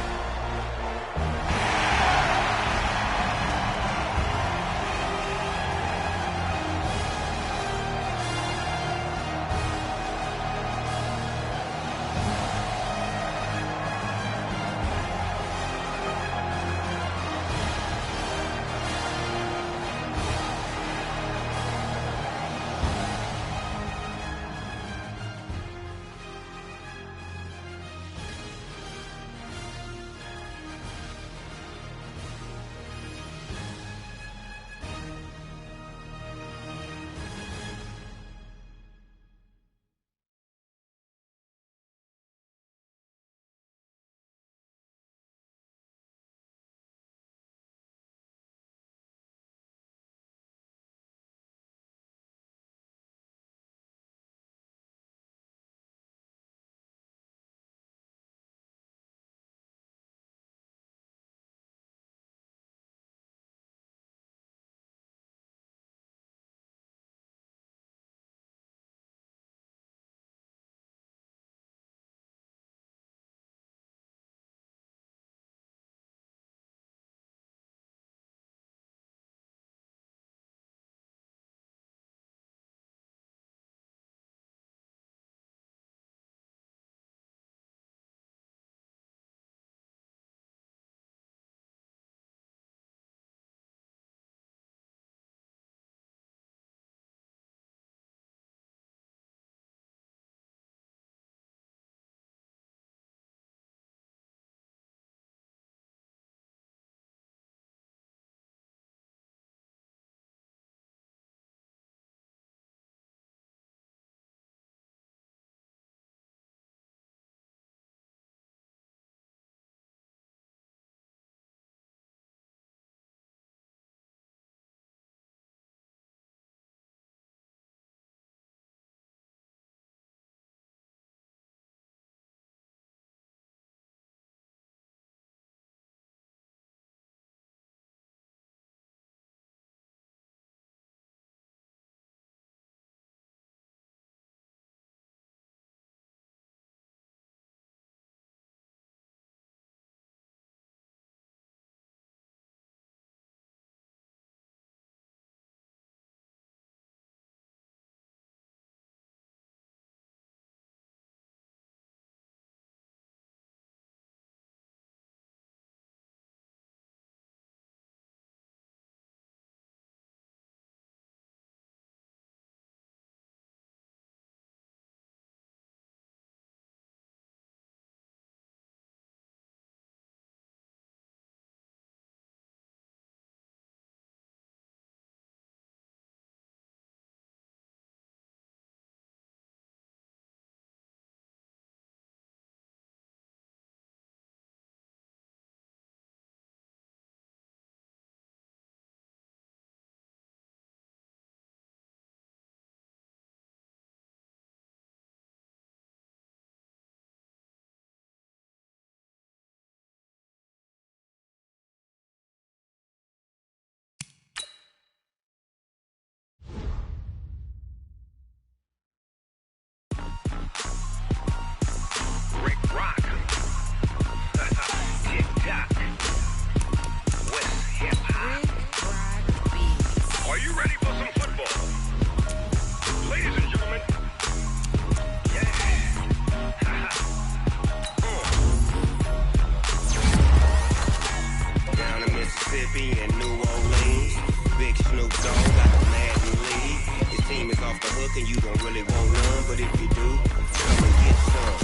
Mississippi and New Orleans. Big Snoop Dogg got the Madden lead. His team is off the hook and you don't really want none, but if you do, come and get some.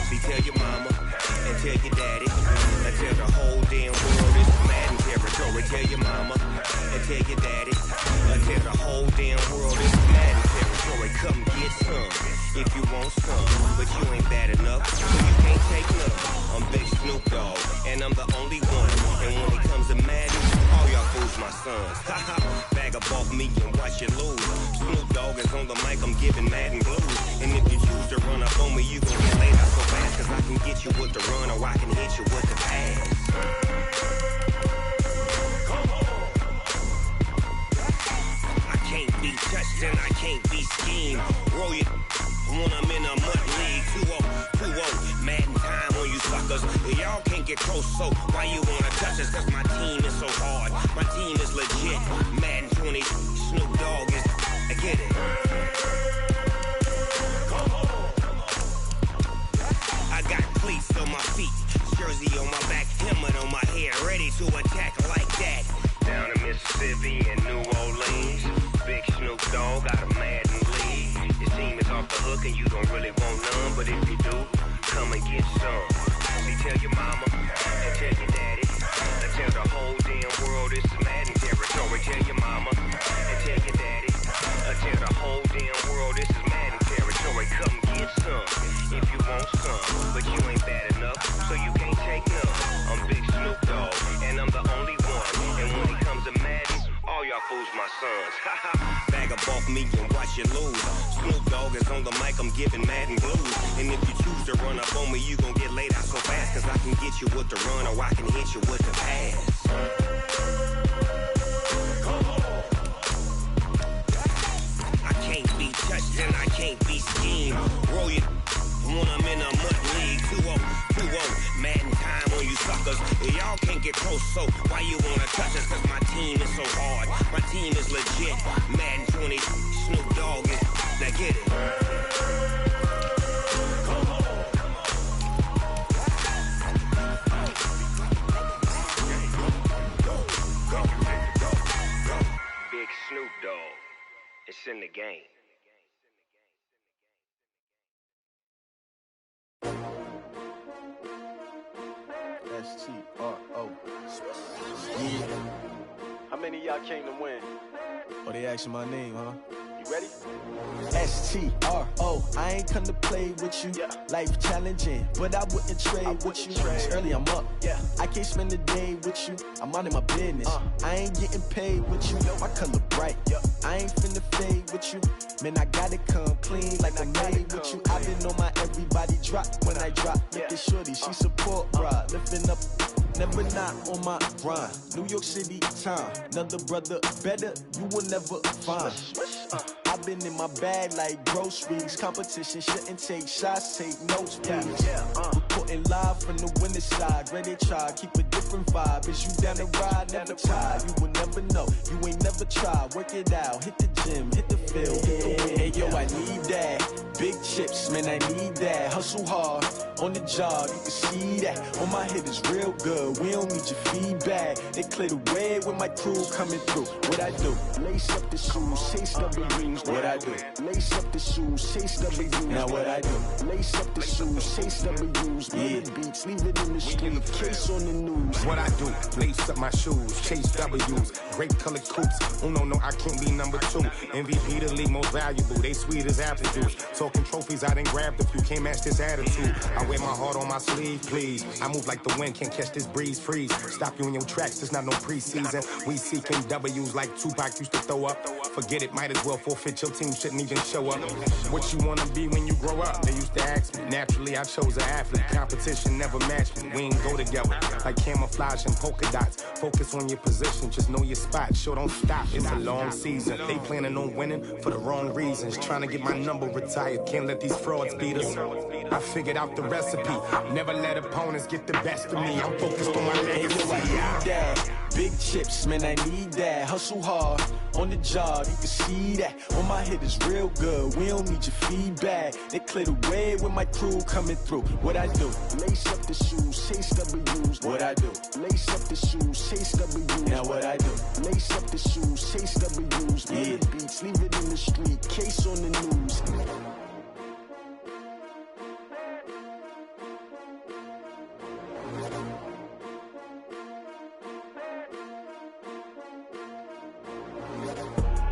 See, tell your mama and tell your daddy and tell the whole damn world it's Madden territory. Tell your mama and tell your daddy and tell the whole damn world it's Madden territory. Come get some if you want some, but you ain't bad enough, so you can't take none. I'm Big Snoop Dogg, and I'm the only one. And when it comes to Madden, all y'all fools my sons. Haha, bag up off me and watch you lose. Snoop Dogg is on the mic, I'm giving Madden blues. And if you choose to run up on me, you gon' get laid out so fast, cause I can get you with the run or I can hit you with the pass. I can't be touched and I can't be schemed. Roll it when I'm in a mud league. 2-0, Madden time on you suckers. Y'all can't get close, so why you wanna touch us? Cause my team is so hard, my team is legit. Madden 20, Snoop Dogg is, I get it. I got cleats on my feet, jersey on my back, helmet on my head, ready to attack like that. Down in Mississippi and New Orleans, Big Snoop Dogg got a Madden lead. His team is off the hook and you don't really want none, but if you do, come and get some. See, tell your mama and tell your daddy and tell the whole damn world it's Madden territory. Tell your mama and tell your daddy and tell the whole damn world this is Madden territory. Come get some if you want some, but you ain't bad enough, so you can't take none. I'm Big Snoop Dogg, and I'm the only one. And when it comes to Madden, all y'all fools my sons. Bag up off me and watch you lose. Snoop Dogg is on the mic, I'm giving Madden blues. And if you choose to run up on me, you gon' get laid out so fast, cause I can get you with the run or I can hit you with the pass. I can't be touched and I can't be schemed. Roll it when I'm in a mud league. 2-0, Madden time on you suckers. Y'all can't get close, so why you wanna touch us? Cause my team is so hard, my team is legit. Madden 20, Snoop Dogg is, now get it. Big Snoop Dogg, it's in the game. S-T-R-O. Yeah. How many of y'all came to win? Oh, they asking my name, huh? You ready? S-T-R-O. I ain't come to play with you. Yeah. Life challenging, but I wouldn't trade with you. It's early, I'm up. Yeah. I can't spend the day with you. I'm minding my business. I ain't getting paid with you. My color bright. I ain't finna fade with you. Man, I gotta come clean like I'm made with you. I've been on my everybody drop when I drop. Look at shorty, she support ride. Lifting up, never not on my grind. New York City time. Another brother better, you will never find. I've been in my bag like groceries. Competition shouldn't take shots, take notes, please. Reporting live from the winning side. Ready to try, keep a different vibe. Is you down the ride, never tired. You will never know, you ain't never tried. Work it out, hit the gym, hit the field, hit the wind. Hey yo, I need that. Big chips, man, I need that. Hustle hard, on the job, you can see that. On my head is real good, we don't need your feedback. They clear the way with my crew coming through. What I do? Lace up the shoes, chase W's. What I do? Lace up the shoes, chase W's. Now what I do? Lace up the shoes, chase W's. Yeah. Beats, leave it in the street, case on the news. What I do? Lace up my shoes, chase W's. Great colored coops. Oh no, I can't be number 2. MVP the league most valuable. They sweet as apple juice. Talking trophies, I done grabbed a few. Can't match this attitude. I wear my heart on my sleeve, please. I move like the wind, can't catch this breeze. Freeze. Stop you in your tracks. There's not no preseason. We seeking W's like Tupac used to throw up. Forget it, might as well forfeit. Your team shouldn't even show up. What you wanna be when you grow up? They used to ask me. Naturally, I chose an athlete. Competition never matched me. We ain't go together like camouflage and polka dots. Focus on your position, just know your spot. Sure, don't stop. It's a long season. They planning on winning for the wrong reasons. Trying to get my number retired. Can't let these frauds beat us. I figured out the recipe. Never let opponents get the best of me. I'm focused on my legacy. Big chips, man, I need that. Hustle hard, on the job, you can see that. On my head is real good, we don't need your feedback. They clear the way with my crew coming through. What I do? Lace up the shoes, chase W's. What I do? Lace up the shoes, chase W's. Now what I do? Lace up the shoes, chase W's, yeah. The beats, leave it in the street, case on the news.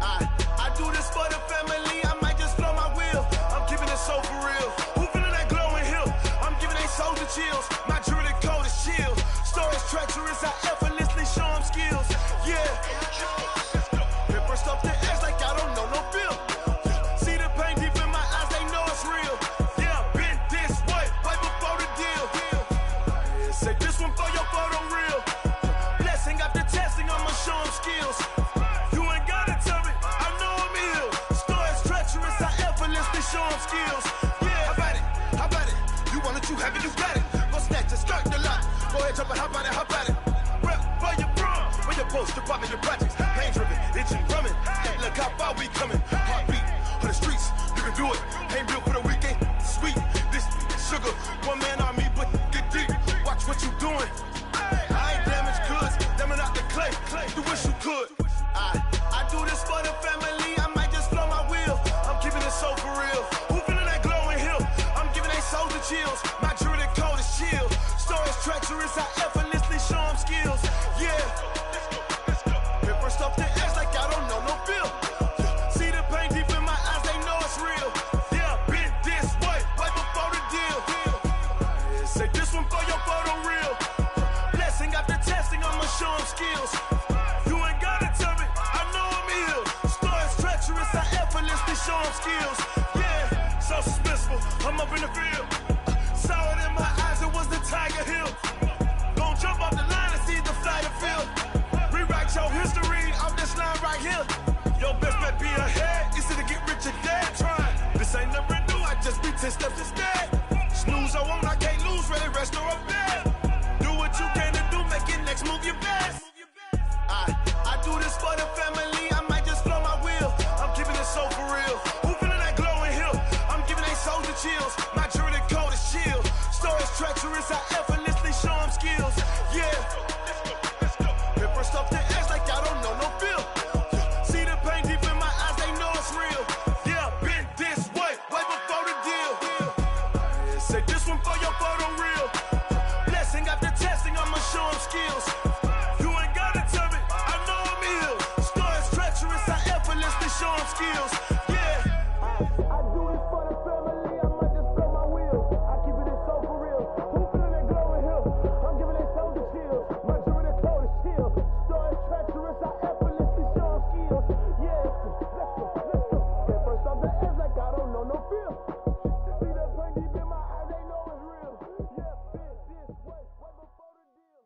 I do this for the family, I might just blow my wheel. I'm keeping it so for real. Who feeling that glowing hill? I'm giving they soldier chills. My jewelry code is chill. Stories treacherous, I effortlessly show them skills. Yeah. Paper stuff the edge like I don't know no feel. See the pain deep in my eyes, they know it's real. Yeah, been this way, right before the deal. Say this one for your photo reel. Blessing after testing, I'ma show them skills. You ain't gotta tell me, I know I'm ill. Stories treacherous, I effortlessly show them skills. Yeah, how about it? You want it, you have it, you got it. Go snatch it, start the lot. Go ahead, jump it, how about it? Rep for your bra, for your poster, popping your projects. Pain driven, itching, drumming. Hey, look how far we coming. Heartbeat on the streets, you can do it. Ain't built for the weekend, sweet. This sugar, one man army, but get deep. Watch what you doing. I ain't damaged goods, damn it out the clay. You wish you could. I do this for the family, I might just blow my wheel. I'm keeping it so for real. Who feeling that glowing hill? I'm giving they soldier chills. My jewelry code is chill. Stories treacherous, I effortlessly show them skills. Yeah. Paper stuff the edge like I don't know no feel. See the pain deep in my eyes, they know it's real. Yeah, been this way, right before the deal. Say this one for your photo reel. Blessing after testing, I'ma show them skills. You ain't gotta tell me, I know I'm ill. Stories treacherous, I effortlessly show them skills. Yeah, so suspenseful, I'm up in the field. Saw it in my eyes, it was the Tiger Hill. Gon' jump off the line and see the flight of field. Rewrite your history off this line right here. Your best bet be ahead, easy to get rich or dead. Try, this ain't never new, I just be 10 steps instead. Snooze, I won't, I can't lose, ready, rest or up dead. Do what you can to do, make your next move your best. I do this for the family, I might just blow my wheel. I'm keeping it so for real. Who feeling that glowing hill? I'm giving they soldier chills. My jewelry code is chill. Stories treacherous, I effortlessly show them skills. Yeah. Paper stuff the edge like I don't know no feel. See the pain deep in my eyes, they know it's real. Yeah, been this way, right before the deal. Say this one for your photo reel. Blessing after testing, I'ma show them skills. You ain't gotta tell me, I know I'm ill. Stories treacherous, I effortlessly show them skills. Yeah. I do this for the family, I might just blow my wheel. I keep it so for real. Who feeling that glowing hill? I'm giving they soldier chills. My jewelry code is chill. Stories treacherous, I effortlessly show them skills. Yeah, let's go. Get first off the edge like I don't know no feel. See that pain deep in my eyes, they know it's real. Yeah, been this way, right before the deal.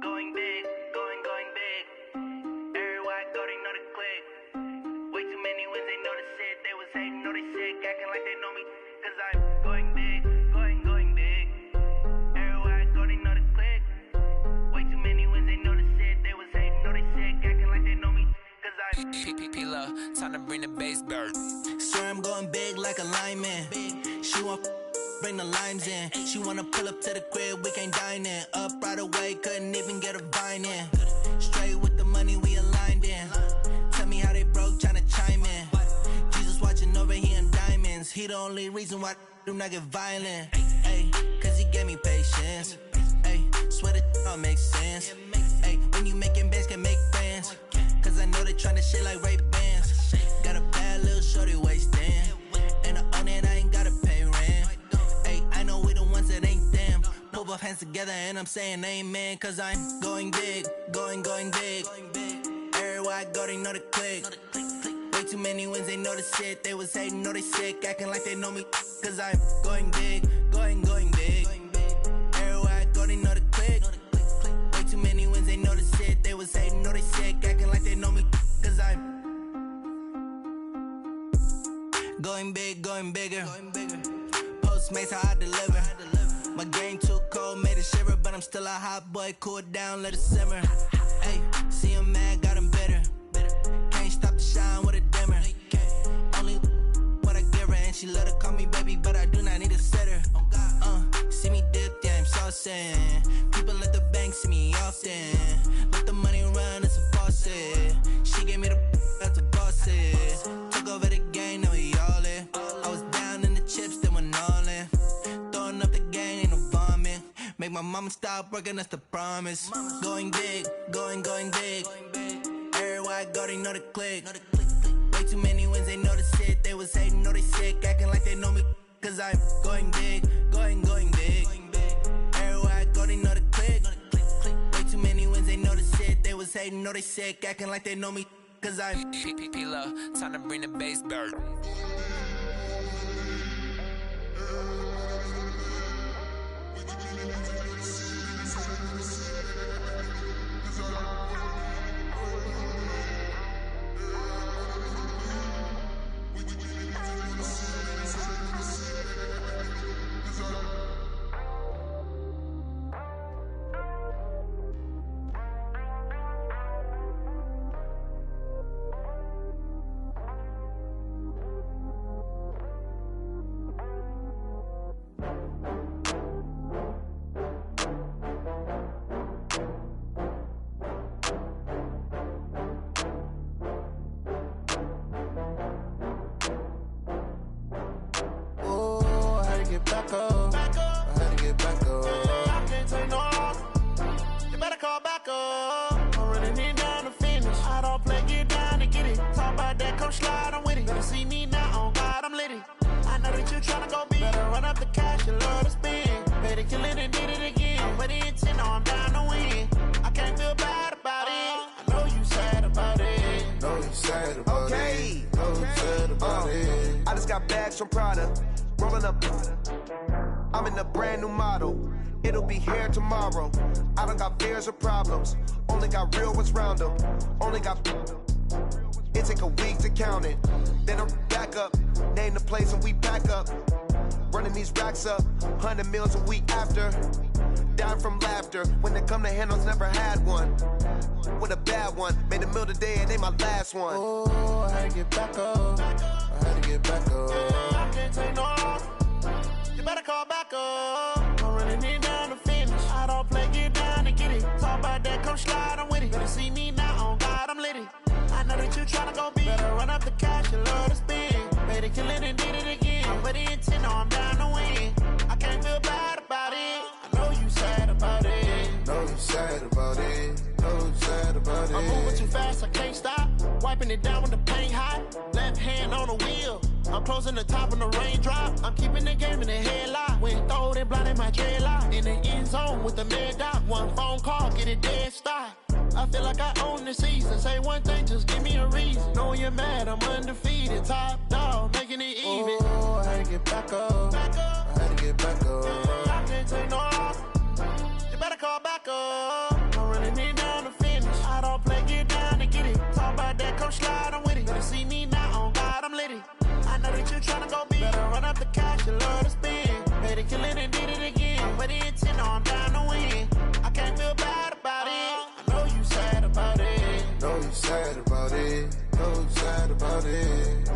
Going big, going big. Everywhere I go, they know the click. Way too many wins, they know the shit. They was hating, know they sick, acting like they know me. Cause I'm going big, going big. Everywhere I go, they know the click. Way too many wins, they know the shit. They was hating, know they sick, acting like they know me. Cause I'm P-P-P-Love, time to bring the bass bird. swear I'm going big like a lineman. She want bring the limes in. She wanna pull up to the crib, we can't dine in. Up right away, couldn't even get a vine in. Straight with the money we aligned in. Tell me how they broke, tryna chime in. Jesus watching over here in diamonds. He the only reason why I do not get violent. Ay, cause he gave me patience. Ay, swear that all makes sense. Ay, when you making bands can make friends. Cause I know they tryna shit like Ray-Bans. Got a bad little shorty wasting. And on it, I ain't gotta pay rent. Ay, I know we the ones that ain't them. Pull both hands together and I'm saying amen. Cause I'm going big, going big. Everywhere I go, they know the click. Way too many wins, they know the shit. They was hating, know they sick, acting like they know me. Cause I'm going big, going big. Everywhere I go, they know the click. Way too many wins, they know the shit. They was hating, know they sick, acting like they know me. Cause I'm going big, going bigger. Postmates, how I deliver. My game too cold, made it shiver. But I'm still a hot boy, cool down, let it simmer. Hey, see him mad, got him bitter. Can't stop the shine with a dimmer. Only what I give her, and she love to call me baby, but I do not need a sitter. See me dip, yeah, I'm saucing. People at the bank gang, see me often. Let the money run, it's a faucet. She gave me the that's a boss it. Took over the game, now we all in. I was down in the chips, then went all in. Throwing up the gang, ain't no vomit. Make my mama stop working, that's the promise. Going big, going big. Everywhere I go, they know the click. Way too many wins, they know the shit. They was hating, know they sick, acting like they know me. Cause I'm going big, going big. Everywhere I go, they know the click. Way too many wins, they know the shit. They was hating, know they sick, acting like they know me. Cause I'm P-Lo, time to bring the bass bird. From Prada, rolling up. I'm in a brand new model. It'll be here tomorrow. I don't got fears or problems. Only got real ones round them. Only got. It take a week to count it. Then I'm back up. Name the place and we back up. Running these racks up. 100 meals a week after. Dying from laughter. When it come to handles, never had one. With a bad one. Made a meal today and they my last one. Oh, I had to get back up. I had to get back up. I can't take no loss. You better call back up. I'm running it down to finish. I don't play, get down and get it. Talk about that, come slide, I'm with it. Better see me now, on God, I'm litty. I know that you tryna go big. Better run up the cash, you love to spend. Better kill it and did it again. I'm ready intent, no, I'm down to win. I can't feel bad about it. I know you sad about it. Know you sad about it. Know you sad about it. I'm moving too fast, I can't stop. Wiping it down with the paint hot. Left hand on the wheel. I'm closing the top on the raindrop. I'm keeping the game in the headlock. When throwed and blinded my dreadlock. In the end zone with the mad dot. One phone call, get it dead stop. I feel like I own the season. Say one thing, just give me a reason. Knowing you're mad, I'm undefeated. Top dog, making it even. Oh, I had to get back up. I had to get back up. I can't take no loss. You better call back up. I'm running it down to finish. I don't play, get down and get it. Talk about that, come slide, I'm with it. Better see me now, on God, I'm litty. I know that you tryna go big. Better run up the cash, you love to spend. Better kill it and did it again. I'm ready intent, no, I'm down to win. I can't feel bad about it. I know you sad about it. Know you sad about it. Know you sad about it.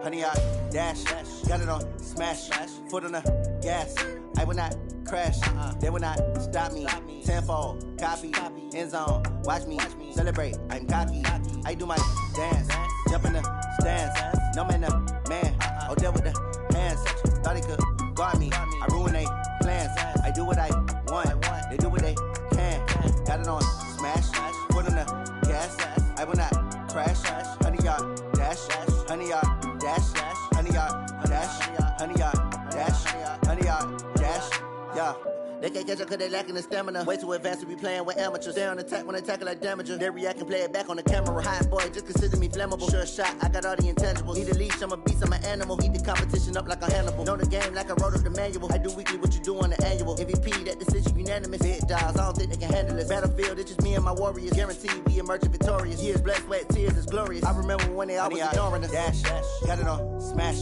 Honey, I dash, got it on smash, foot on the gas. I will not crash, they will not stop me. Tenfold, copy, end zone, watch me celebrate. I'm cocky, I do my dance, jump in the stands. No man, man, oh deal with the hands. Thought he could guard me, I ruin they plans. I do what I want, they do what they can. Got it on smash, foot on the gas. I will not crash, honey, y'all dash, honey, y'all dash, honey, y'all dash, honey, y'all dash, honey, y'all dash, yeah. They can't catch up cause they lacking the stamina. Way too advanced to be playing with amateurs. They on attack when they tackle like damager. They react and play it back on the camera. Hot boy, just consider me flammable. Sure shot, I got all the intangibles. Need a leash, I'm a beast, I'm an animal. Heat the competition up like a Hannibal. Know the game like I wrote up the manual. I do weekly what you do on the annual. MVP, that decision unanimous. Big dials, I don't think they can handle it. Battlefield, it's just me and my warriors. Guaranteed we emerging victorious. Years, blood, sweat, tears is glorious. I remember when they always ignoring us. Dash, got it on, smash,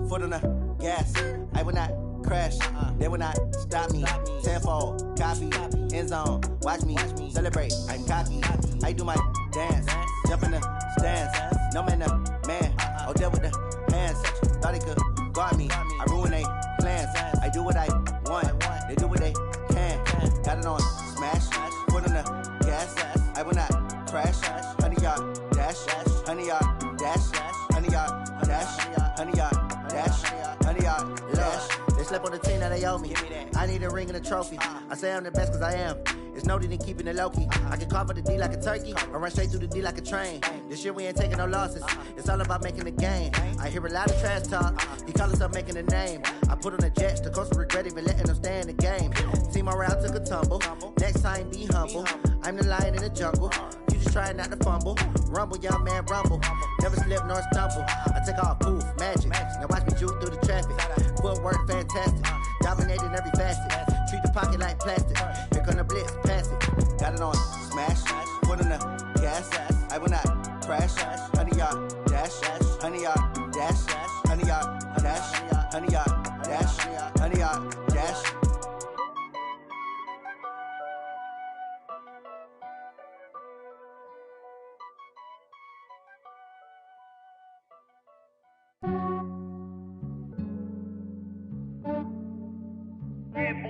foot on the gas. I will not crash, they will not stop me. Tenfold, copy, end zone, watch me celebrate. I'm cocky, I do my dance, jump in the stands. No man, man, oh there with the hands. Thought they could guard me, I ruin they plans. I do what I want, they do what they can. Got it on, smash, foot on the gas. I will not crash, 100-yard dash, 100-yard dash, 100-yard dash, 100-yard dash, 100-yard dash. They slept on the team that they owe me. I need a ring and a trophy. I say I'm the best cause I am. It's noted in keeping it low-key. I can carve for the D like a turkey or run straight through the D like a train. This year we ain't taking no losses. It's all about making the game. I hear a lot of trash talk. He call himself making a name. I put on the Jets. The coach regret even letting them stay in the game. Team morale took a tumble. Next time be humble. I'm the lion in the jungle. You just trying not to fumble. Rumble, young man, rumble. Never slip nor stumble. I take off, poof, magic. Now watch me juke through the traffic. Footwork fantastic. Dominating every facet. Treat the pocket like plastic. Here come the blitz, pass it. Got it on, smash. Foot on the gas. I will not crash. 100-yard dash. 100-yard dash. 100-yard dash. 100-yard dash. 100-yard dash.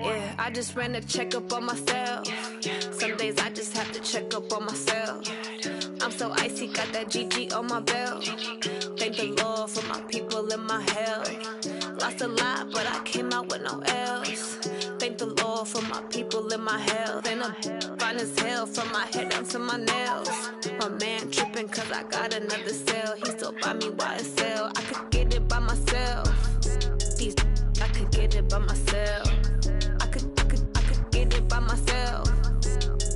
Yeah, I just ran a checkup on myself. Some days I just have to check up on myself. I'm so icy, got that GG on my belt. Thank the Lord for my people in my health. Lost a lot, but I came out with no L's. Thank the Lord for my people in my health. And I'm fine as hell from my head down to my nails. My man tripping cause I got another cell. He still buy me YSL. I could get it by myself. These I could get it by myself. I could get it by myself.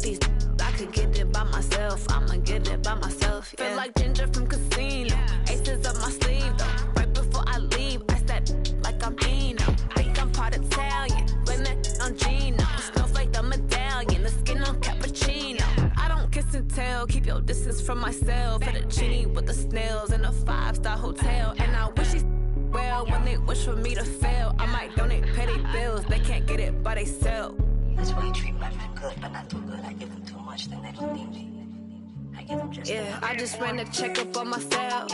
These I could get it by myself. I'ma get it by myself. Yeah. Feel like Ginger from Casino. Aces up my sleeve though. Right before I leave, I step like I'm Eno. Think I'm part Italian. Blame that on Gino. Snowflake the medallion. The skin on cappuccino. I don't kiss and tell. Keep your distance from myself. Fettuccine with the snails in a 5-star hotel. And I wish he's well when they wish for me to fail. I might donate petty bills. They can't get it by themselves. That's why you treat my friend good, but not too good. I give them too much, then they don't need me. I give them just yeah, I just ran a checkup on myself.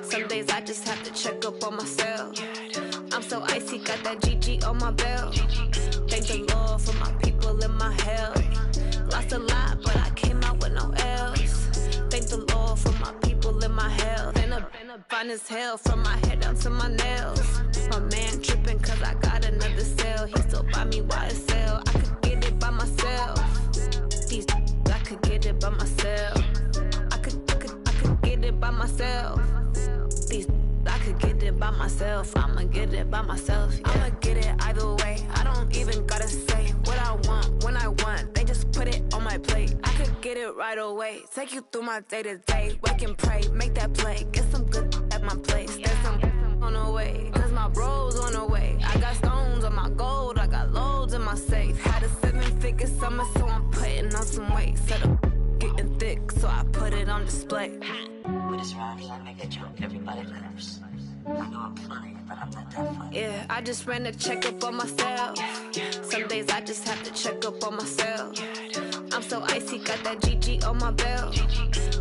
Some days I just have to check up on myself. I'm so icy, got that GG on my belt. Thank the Lord for my people in my health. Lost a lot, but I came out with no L's. Thank the Lord for my people in my health. And I'm fine as hell from my head down to my nails. My man tripping cause I got another cell. He still buy me YSL. I could get it by myself. These I could get it by myself. I could get it by myself. These I could get it by myself. I'ma get it by myself. Yeah. I'ma get it either way. I don't even gotta say what I want when I want. They just put it on my plate. I could get it right away. Take you through my day to day. Wake and pray, make that play. Get some good at my place. There's some on the way. Cause my bro's on the way. I got stones on my gold. I got loads in my safe. Had a 7-figure summer, so I'm putting on some weight. Set up getting thick, so I put it on display. With this round here, I make a joke. Everybody laughs. I know I'm funny, but I'm not that funny. Yeah, I just ran a checkup on myself. Some days I just have to check up on myself. I'm so icy, got that GG on my belt.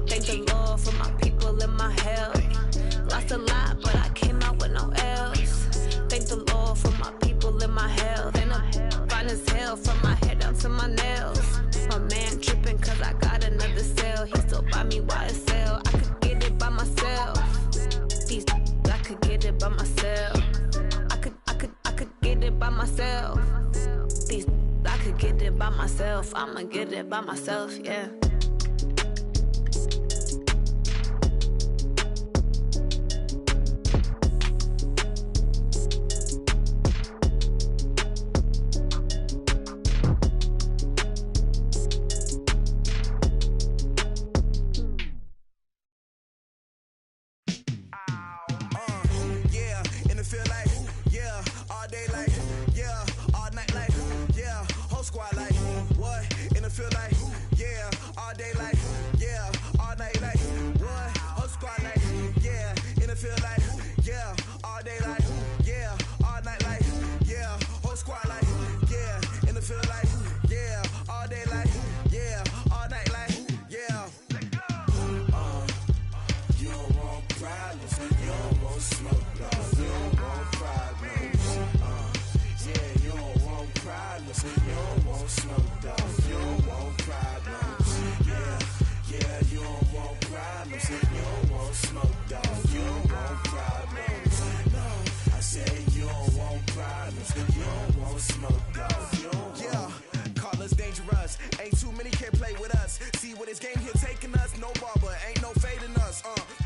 Thank the Lord for my people in my health. Lost a lot, but I came out with no L's. Thank the Lord for my people in my health. And I'm fine as hell from my head down to my nails. My man tripping cause I got another cell. He still buy me YSL. I could get it by myself. These I could get it by myself. I could get it by myself. These I could get it by myself. I'ma get it by myself, yeah. can't play with us. See where this game here taking us? No barber, ain't no fading us.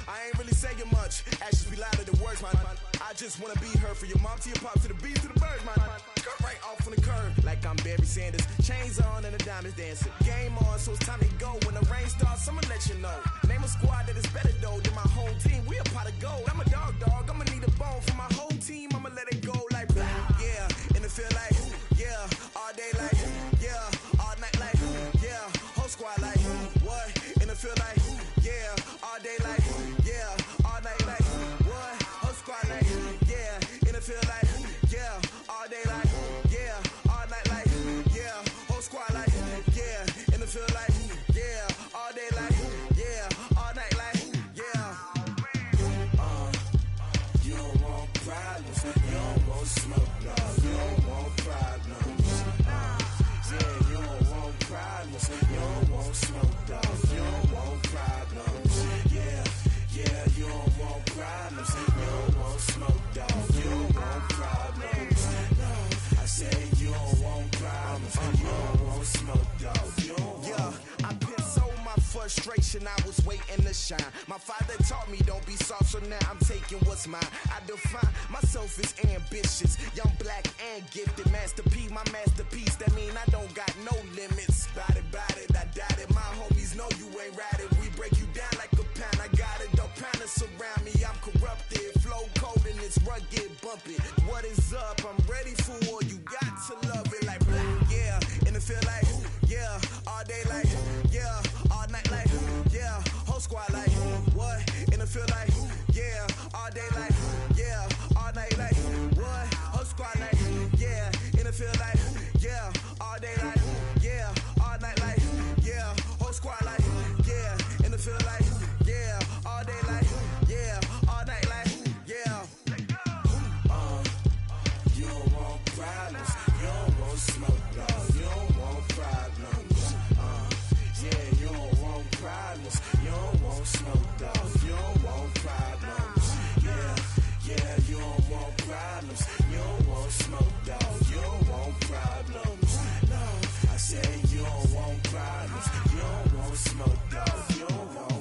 I ain't really saying much. Actions be louder than words, man. I just wanna be heard from your mom to your pop to the beat to the birds, man. Cut right off on the curve, like I'm Barry Sanders. Chains on and the diamonds dancing. Game on, so it's time to go. When the rain starts, I'ma let you know. Name a squad that is better though than my home team. We a pot of gold. I'm a dog. I'ma need a bone for my whole team. I'ma let it go like yeah, and it feel like yeah, all day like yeah, all night like yeah, whole squad like what? And it feel like yeah, all day like yeah, all night like what? Whole squad like yeah, and it feel like yeah, all day like yeah, all night like yeah, whole squad like yeah, and it feel like yeah, all day like yeah, all night like yeah. You don't want problems, you don't want smoke, no, you don't want problems. Yeah, you don't want problems, you don't want smoke, no, you don't want problems. Yeah, you don't want problems, you don't want smoke, dog, you don't want problems. No, I said you don't want problems, you don't want smoke, dog, you don't want. Yeah, I've been so my frustration, I was waiting to shine. My father taught me don't be soft, so now I'm taking what's mine. I define myself as ambitious, young, black, and gifted. Master P, my masterpiece. That mean I don't got no limits. Bout it, I doubt it. My homies know you ain't ratted. We break you down like a pound. I got it, don't pound to surround me. I'm corrupted, flow cold and it's rugged, bumpy. What is up? I'm ready for war. You got to love it like black, yeah. And it feel like yeah, all day like yeah, all night like yeah, whole squad like what? And it feel like yeah, all day like yeah, all night like what? Whole squad like yeah, and it feel like yeah, all day like yeah, all night like yeah, whole squad like yeah, and it feel like yeah, all day like yeah, all night like yeah. You don't want problems, you don't want smoke, no, you don't want problems. Yeah, you don't want problems, you don't want smoke, dog, you don't want problems. Yeah, you don't want problems, you don't want smoke, dog, you don't want problems. No, I said you don't want problems, you don't want smoke, dog, you don't want.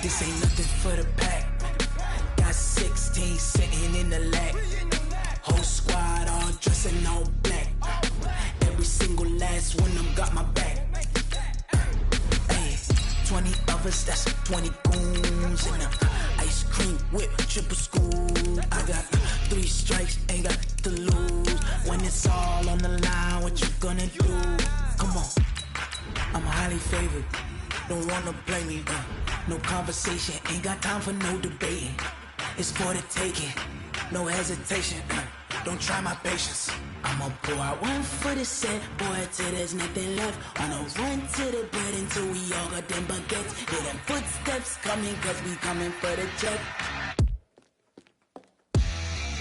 This ain't nothing for the pack. Got 16 sitting in the lap. Whole squad all dressing all black. Every single last one of them got my back. Hey, 20 of us, that's 20 goons. And ice cream whip, triple school. I got 3 strikes, ain't got to lose. When it's all on the line, what you gonna do? Come on, I'm highly favored. Don't wanna blame me, no conversation, ain't got time for no debating. It's for the taking, no hesitation, don't try my patience. I'ma pour out one for the set, boy, till there's nothing left. On a run to the bed until we all got them baguettes. Hear them footsteps coming, cause we coming for the check.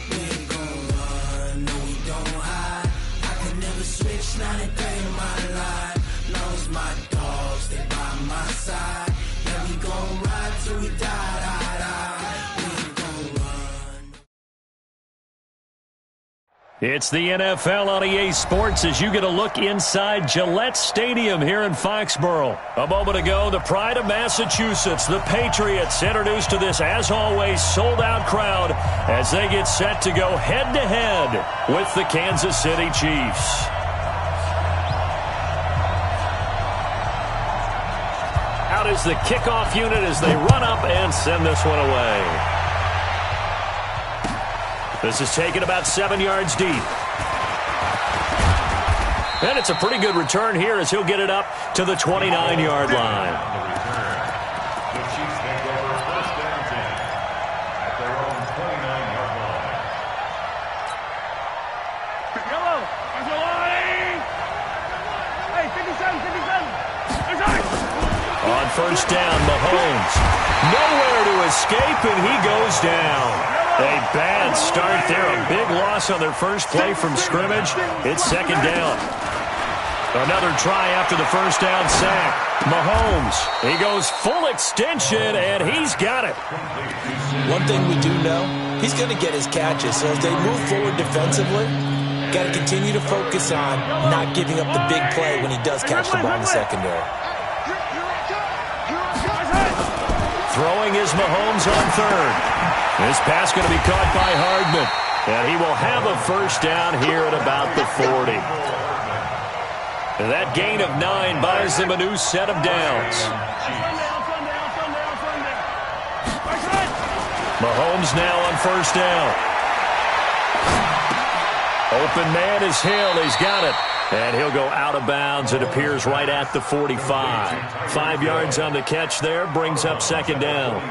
We ain't gon' run, no we don't hide. I can never switch, not a day in my life. Long as my dogs, they by my side. Yeah, we gon' ride till we die. We ain't gon' run. It's the NFL on EA Sports as you get a look inside Gillette Stadium here in Foxborough. A moment ago, the pride of Massachusetts, the Patriots, introduced to this, as always, sold-out crowd as they get set to go head-to-head with the Kansas City Chiefs. out is the kickoff unit as they run up and send this one away. This is taken about 7 yards deep. And it's a pretty good return here as he'll get it up to the 29-yard line. The Chiefs take over first and 10 at their own 29-yard line. Yellow, there's a line! Hey, 57, 57! On first down, Mahomes. Nowhere to escape, and he goes down. A bad start there. A big loss on their first play from scrimmage. It's second down. Another try after the first down sack. Mahomes, he goes full extension, and he's got it. One thing we do know, he's going to get his catches. So as they move forward defensively, got to continue to focus on not giving up the big play when he does catch the ball in the secondary. Throwing is Mahomes on third. This pass going to be caught by Hardman. And he will have a first down here at about the 40. That gain of 9 buys them a new set of downs. Mahomes now on first down. Open man is Hill. He's got it. And he'll go out of bounds. It appears right at the 45. 5 yards on the catch there. Brings up second down. A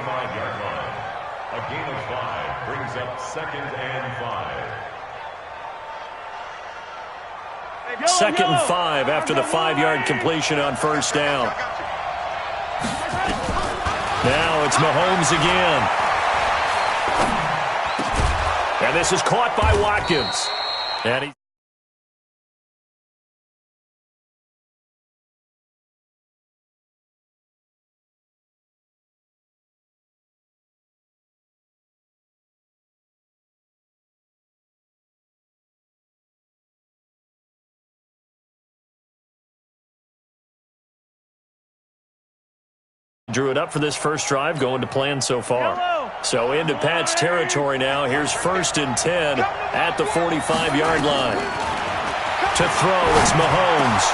gain of 5 brings up second and 5. Second and 5 after the 5-yard completion on first down. Now it's Mahomes again. And this is caught by Watkins. And he drew it up for this first drive, going to plan so far. So into Pat's territory now. Here's first and 10 at the 45-yard line. To throw, it's Mahomes.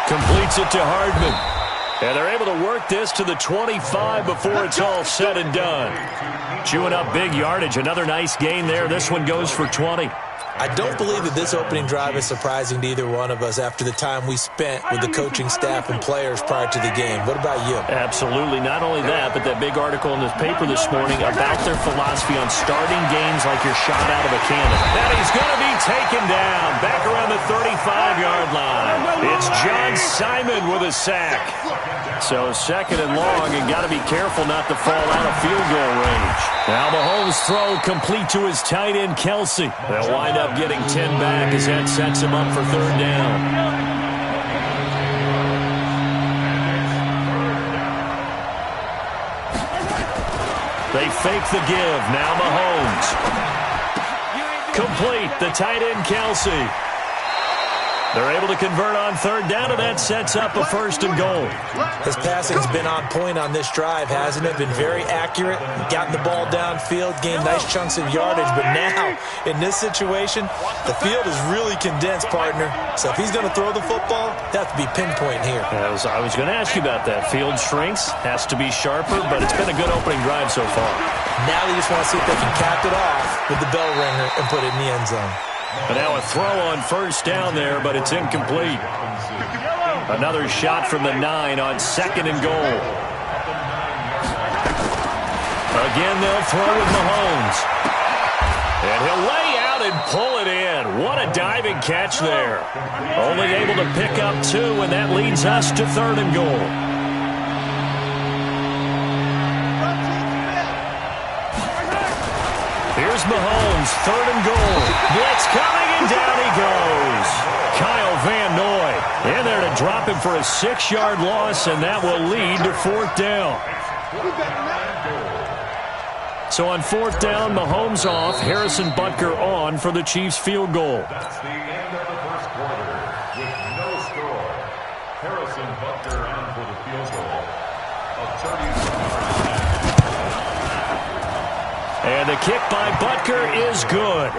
Completes it to Hardman. And they're able to work this to the 25 before it's all said and done. Chewing up big yardage. Another nice gain there. This one goes for 20. I don't believe that this opening drive is surprising to either one of us after the time we spent with the coaching staff and players prior to the game. What about you? Absolutely. Not only that, but that big article in the paper this morning about their philosophy on starting games like you're shot out of a cannon. And he's going to be taken down back around the 35-yard line. It's John Simon with a sack. So second and long, and got to be careful not to fall out of field goal range. Now Mahomes' throw complete to his tight end, Kelsey. They'll wind up getting 10 back as that sets him up for third down. They fake the give. Now Mahomes. Complete. The tight end, Kelsey. They're able to convert on third down, and that sets up a first and goal. His passing's been on point on this drive, hasn't it? Been very accurate, gotten the ball downfield, gained nice chunks of yardage. But now, in this situation, the field is really condensed, partner. So if he's going to throw the football, they have to be pinpoint here. I was going to ask you about that. Field shrinks, has to be sharper, but it's been a good opening drive so far. Now they just want to see if they can cap it off with the bell ringer and put it in the end zone. And now a throw on first down there, but it's incomplete. Another shot from the 9 on second and goal. Again, they'll throw with Mahomes. And he'll lay out and pull it in. What a diving catch there. Only able to pick up 2, and that leads us to third and goal. Here's Mahomes, third and goal. Blitz coming, and down he goes. Kyle Van Noy in there to drop him for a 6-yard loss, and that will lead to fourth down. So on fourth down, Mahomes off, Harrison Butker on for the Chiefs field goal. That's the end of the first quarter with no score. Harrison Butker on for the field goal of 30. And the kick by Butker is good.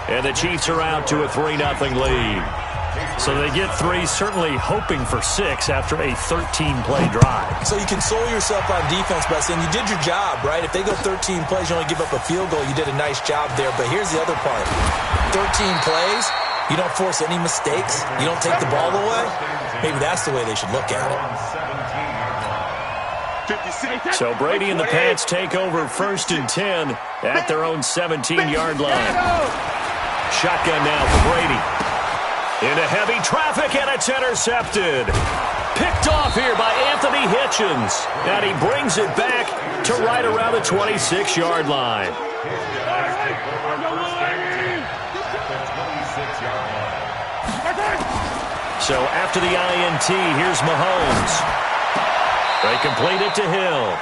And the Chiefs are out to a 3-0 lead. So they get 3, certainly hoping for 6 after a 13-play drive. So you console yourself on defense by saying you did your job, right? If they go 13 plays, you only give up a field goal, you did a nice job there. But here's the other part. 13 plays, you don't force any mistakes, you don't take the ball away. Maybe that's the way they should look at it. So Brady and the Pats take over 1st and 10 at their own 17-yard line. Shotgun now for Brady. Into heavy traffic, and it's intercepted. Picked off here by Anthony Hitchens. And he brings it back to right around the 26-yard line. So after the INT, here's Mahomes. They complete it to Hill.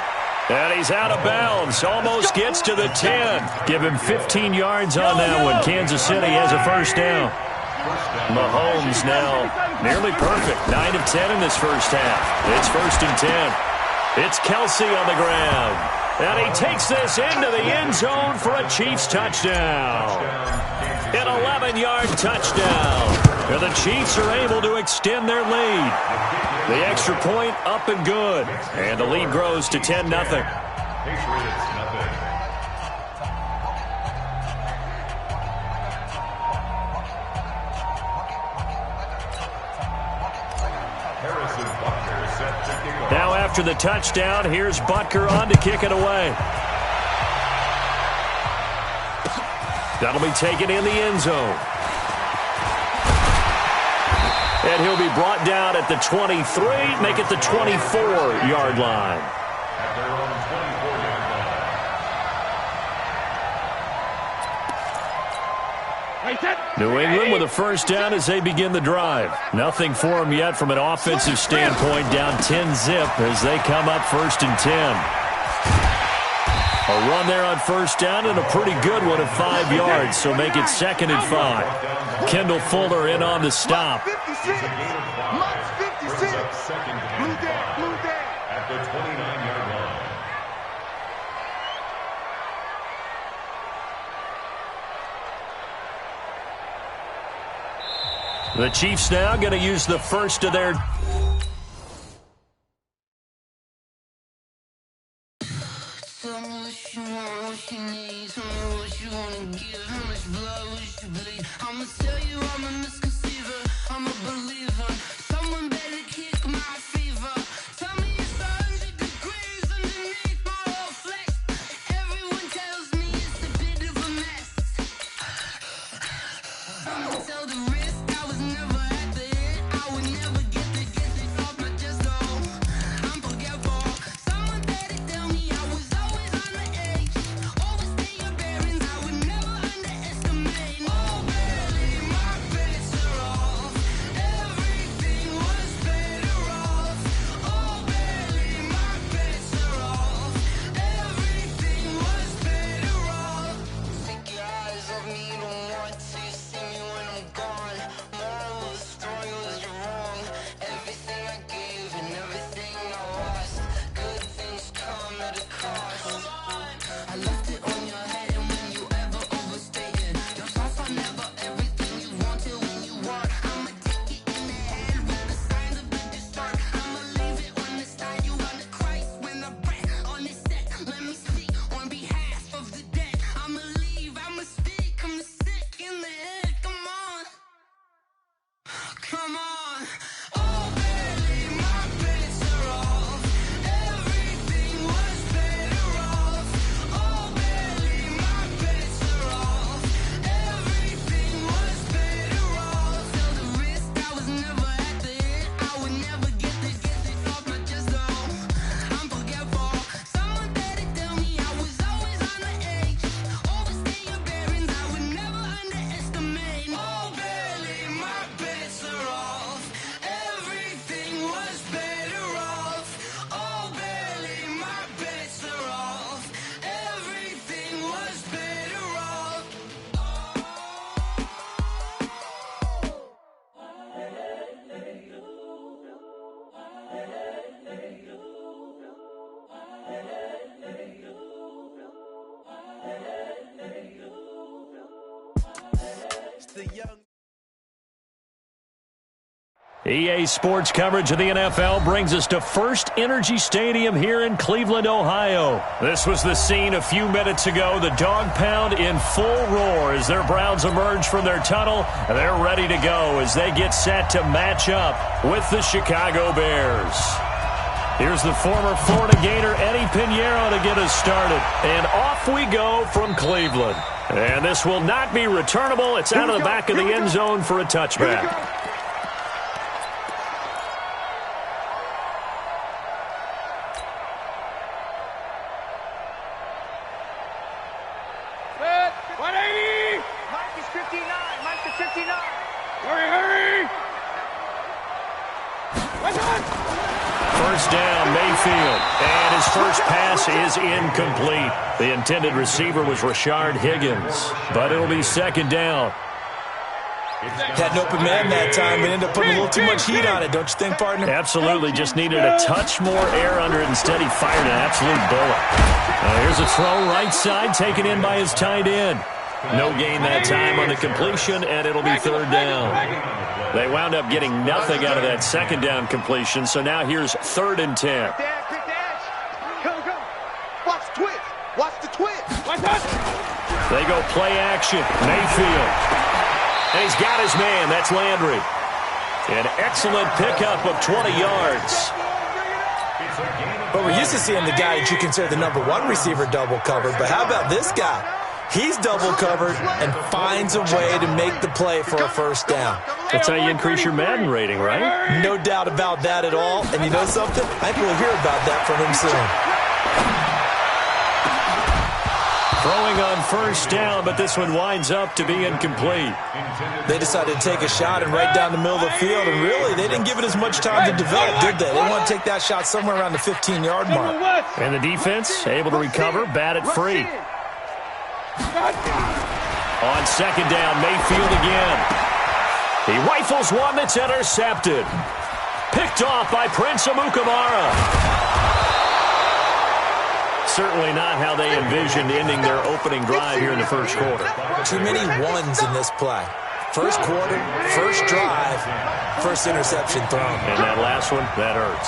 And he's out of bounds. Almost gets to the 10. Give him 15 yards on that one. Kansas City has a first down. Mahomes now nearly perfect. 9 of 10 in this first half. It's 1st and 10. It's Kelsey on the ground. And he takes this into the end zone for a Chiefs touchdown. An 11-yard touchdown. And the Chiefs are able to extend their lead. The extra point up and good. And the lead grows to 10-0. Now after the touchdown, here's Butker on to kick it away. That'll be taken in the end zone. And he'll be brought down at the 23, make it the 24-yard line. New England with a first down as they begin the drive. Nothing for them yet from an offensive standpoint. Down 10-zip as they come up 1st and 10. A run there on first down and a pretty good one of 5 yards, so make it 2nd and 5. Kendall Fuller in on the stop. 56. Blue day. At the 29-yard line. The Chiefs now going to use the first of their... EA Sports coverage of the NFL brings us to First Energy Stadium here in Cleveland, Ohio. This was the scene a few minutes ago. The dog pound in full roar as their Browns emerge from their tunnel. They're ready to go as they get set to match up with the Chicago Bears. Here's the former Florida Gator Eddie Pinheiro to get us started. And off we go from Cleveland. And this will not be returnable. It's out of the back of the end zone for a touchback. First down, Mayfield. And his first pass is incomplete. The intended receiver was Rashard Higgins. But it'll be second down. Had an open man that time, but ended up putting a little too much heat on it, don't you think, partner? Absolutely. Just needed a touch more air under it. Instead, he fired an absolute bullet. Here's a throw right side, taken in by his tight end. No gain that time on the completion, and it'll be third down. They wound up getting nothing out of that second down completion, so now here's 3rd and 10. Watch the twist. Watch the twist. They go play action. Mayfield. And he's got his man. That's Landry. An excellent pickup of 20 yards. But we're used to seeing the guy that you consider the number 1 receiver double covered, but how about this guy? He's double covered and finds a way to make the play for a first down. That's how you increase your Madden rating, right? No doubt about that at all. And you know something? I think we'll hear about that from him soon. Throwing on first down, but this one winds up to be incomplete. They decided to take a shot and right down the middle of the field, and really, they didn't give it as much time to develop, did they? They want to take that shot somewhere around the 15-yard mark. And the defense able to recover, bat it free. On second down, Mayfield again. He rifles one that's intercepted. Picked off by Prince Amukamara. Certainly not how they envisioned ending their opening drive here in the first quarter. Too many ones in this play. First quarter, first drive, first interception thrown. And that last one, that hurts.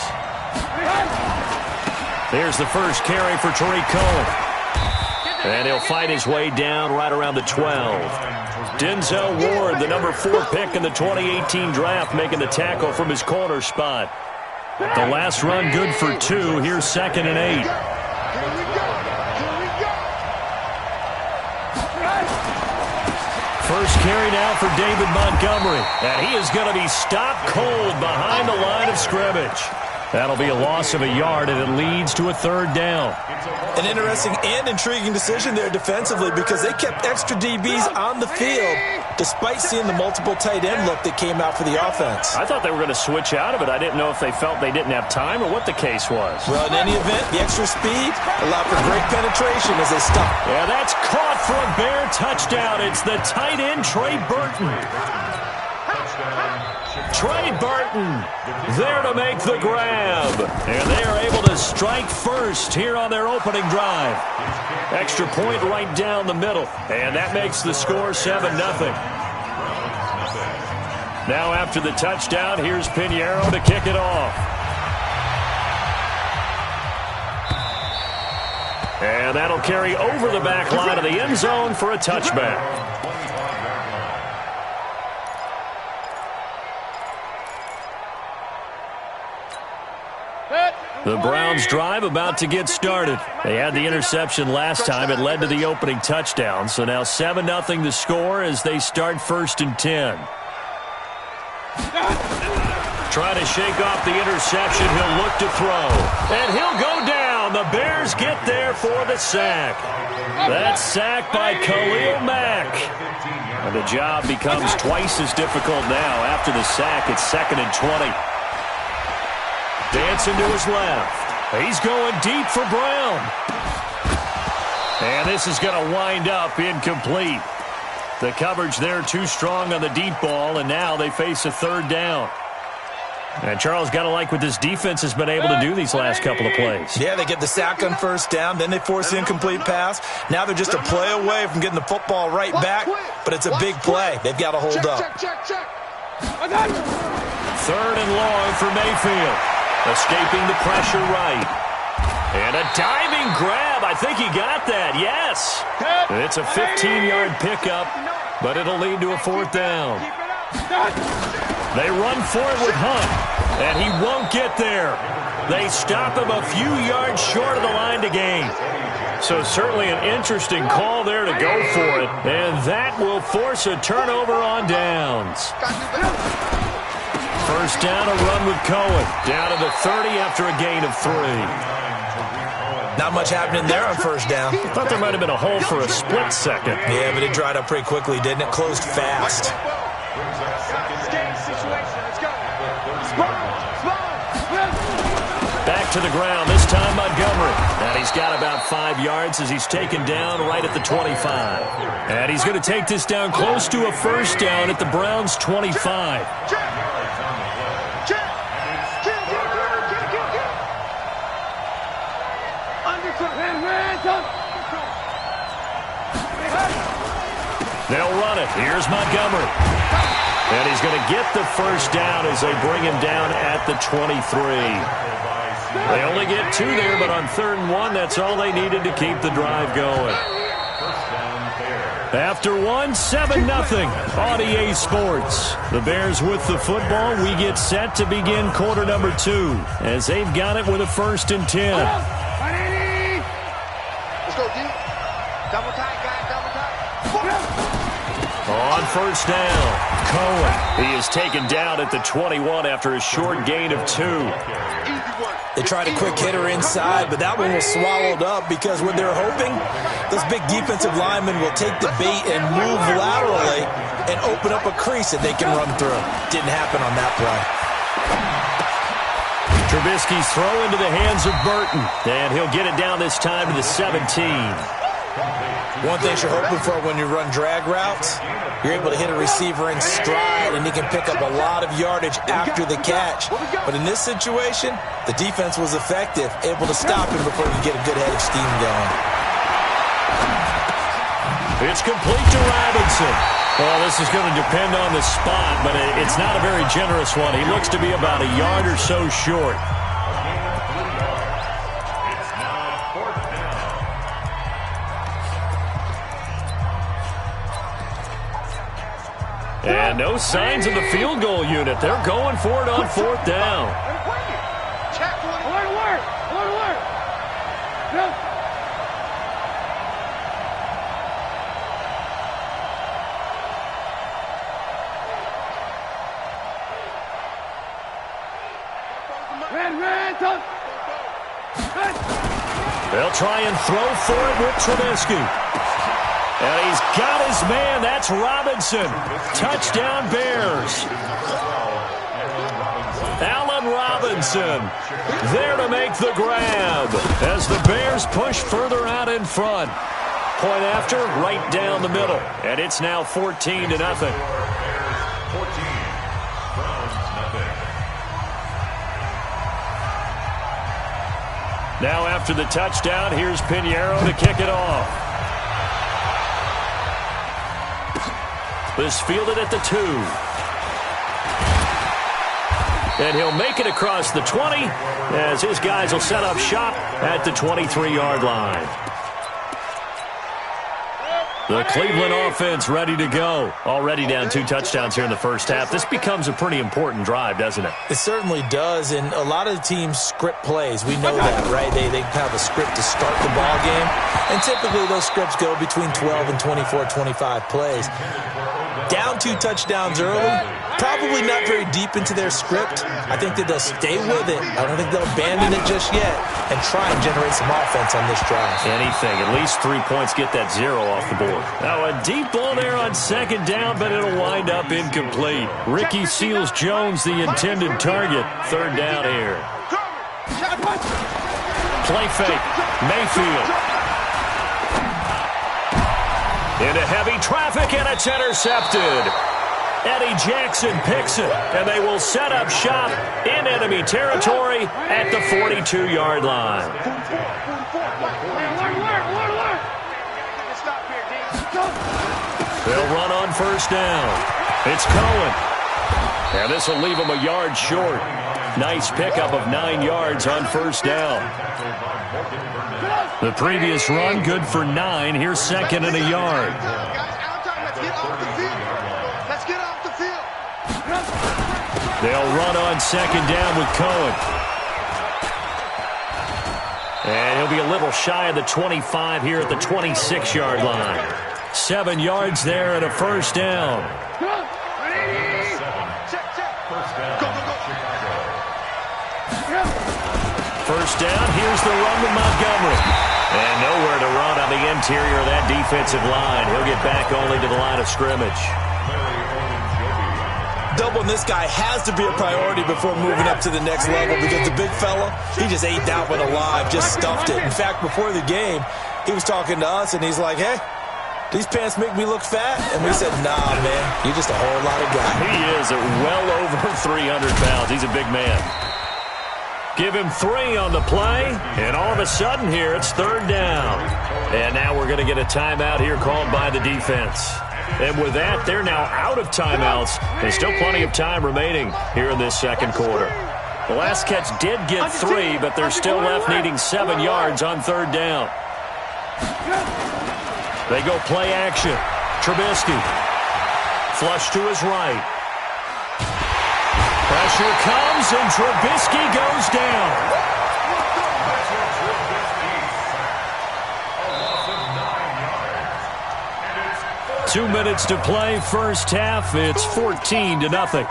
There's the first carry for Tariq Cohen. And he'll fight his way down right around the 12. Denzel Ward, the number 4 pick in the 2018 draft, making the tackle from his corner spot. The last run good for 2. Here's 2nd and 8. First carry now for David Montgomery. And he is going to be stopped cold behind the line of scrimmage. That'll be a loss of a yard, and it leads to a 3rd down. An interesting and intriguing decision there defensively because they kept extra DBs on the field despite seeing the multiple tight end look that came out for the offense. I thought they were going to switch out of it. I didn't know if they felt they didn't have time or what the case was. Well, in any event, the extra speed allowed for great penetration as they stopped. Yeah, that's caught for a Bear touchdown. It's the tight end, Trey Burton. Trey Burton there to make the grab. And they are able to strike first here on their opening drive. Extra point right down the middle. And that makes the score 7-0. Now after the touchdown, here's Pinheiro to kick it off. And that'll carry over the back line of the end zone for a touchback. The Browns drive about to get started. They had the interception last time. It led to the opening touchdown. So now 7-0 the score as they start 1st and 10. Trying to shake off the interception. He'll look to throw. And he'll go down. The Bears get there for the sack. That's sacked by Khalil Mack. And the job becomes twice as difficult now. After the sack, it's 2nd and 20. Dancing to his left. He's going deep for Brown. And this is going to wind up incomplete. The coverage there too strong on the deep ball, and now they face a 3rd down. And Charles, got to like what this defense has been able to do these last couple of plays. Yeah, they get the sack on first down, then they force the incomplete pass. Now they're just a play away from getting the football right back, but it's a big play. They've got to hold up. 3rd and long for Mayfield. Escaping the pressure right. And a diving grab. I think he got that. Yes. It's a 15-yard pickup, but it'll lead to a 4th down. They run for it with Hunt, and he won't get there. They stop him a few yards short of the line to gain. So certainly an interesting call there to go for it, and that will force a turnover on downs. 1st down, a run with Cohen. Down to the 30 after a gain of 3. Not much happening there on 1st down. Thought there might have been a hole for a split second. Yeah, but it dried up pretty quickly, didn't it? Closed fast. Back to the ground, this time Montgomery. And he's got about 5 yards as he's taken down right at the 25. And he's going to take this down close to a 1st down at the Browns' 25. They'll run it. Here's Montgomery. And he's going to get the 1st down as they bring him down at the 23. They only get 2 there, but on 3rd and 1, that's all they needed to keep the drive going. After 1, 7-0 on EA Sports. The Bears with the football. We get set to begin quarter number 2 as they've got it with a 1st and 10. Let's go deep. Double tight, guys. Double tight. On 1st down, Cohen. He is taken down at the 21 after a short gain of 2. They tried a quick hitter inside, but that one was swallowed up because what they're hoping, those big defensive linemen will take the bait and move laterally and open up a crease that they can run through. Didn't happen on that play. Trubisky's throw into the hands of Burton, and he'll get it down this time to the 17. One thing you're hoping for when you run drag routes, you're able to hit a receiver in stride, and he can pick up a lot of yardage after the catch. But in this situation, the defense was effective, able to stop him before he get a good head of steam going. It's complete to Robinson. Well, this is going to depend on the spot, but it's not a very generous one. He looks to be about a yard or so short. And no signs of the field goal unit. They're going for it on 4th down. They'll try and throw for it with Trubisky. And he's got his man. That's Robinson. Touchdown, Bears. Allen Robinson there to make the grab as the Bears push further out in front. Point after, right down the middle. And it's now 14-0. Now after the touchdown, here's Pinheiro to kick it off. This fielded at the 2. And he'll make it across the 20 as his guys will set up shop at the 23-yard line. The Cleveland offense ready to go. Already down 2 touchdowns here in the first half. This becomes a pretty important drive, doesn't it? It certainly does, and a lot of the teams script plays. We know that, right? They have a script to start the ball game, and typically those scripts go between 12 and 24, 25 plays. Down 2 touchdowns early, probably not very deep into their script. I think that they'll stay with it. I don't think they'll abandon it just yet and try and generate some offense on this drive. Anything. At least 3 points, get that 0 off the board. Now a deep ball there on 2nd down, but it'll wind up incomplete. Ricky Seals-Jones, the intended target. 3rd down here. Play fake. Mayfield. Into heavy traffic, and it's intercepted. Eddie Jackson picks it, and they will set up shop in enemy territory at the 42-yard line. They'll run on 1st down. It's Cohen. And this will leave him a yard short. Nice pickup of 9 yards on first down. The previous run, good for 9. Here's second and a yard. Let's get off the field. They'll run on second down with Cohen. And he'll be a little shy of the 25 here at the 26-yard line. 7 yards there and a first down. First down, here's the run with Montgomery. And nowhere to run on the interior of that defensive line. He'll get back only to the line of scrimmage. Doubling this guy has to be a priority before moving up to the next level because the big fella, he just ate that one alive, just stuffed it. In fact, before the game, he was talking to us, and he's like, hey, these pants make me look fat? And we said, nah, man, you're just a whole lot of guy. He is at well over 300 pounds. He's a big man. Give him 3 on the play, and all of a sudden here, it's third down. And now we're going to get a timeout here called by the defense. And with that, they're now out of timeouts. There's still plenty of time remaining here in this second quarter. The last catch did get 3, but they're still left needing 7 yards on third down. They go play action. Trubisky. Flush to his right. Pressure comes, and Trubisky goes down. 2 minutes to play, first half. It's 14-0.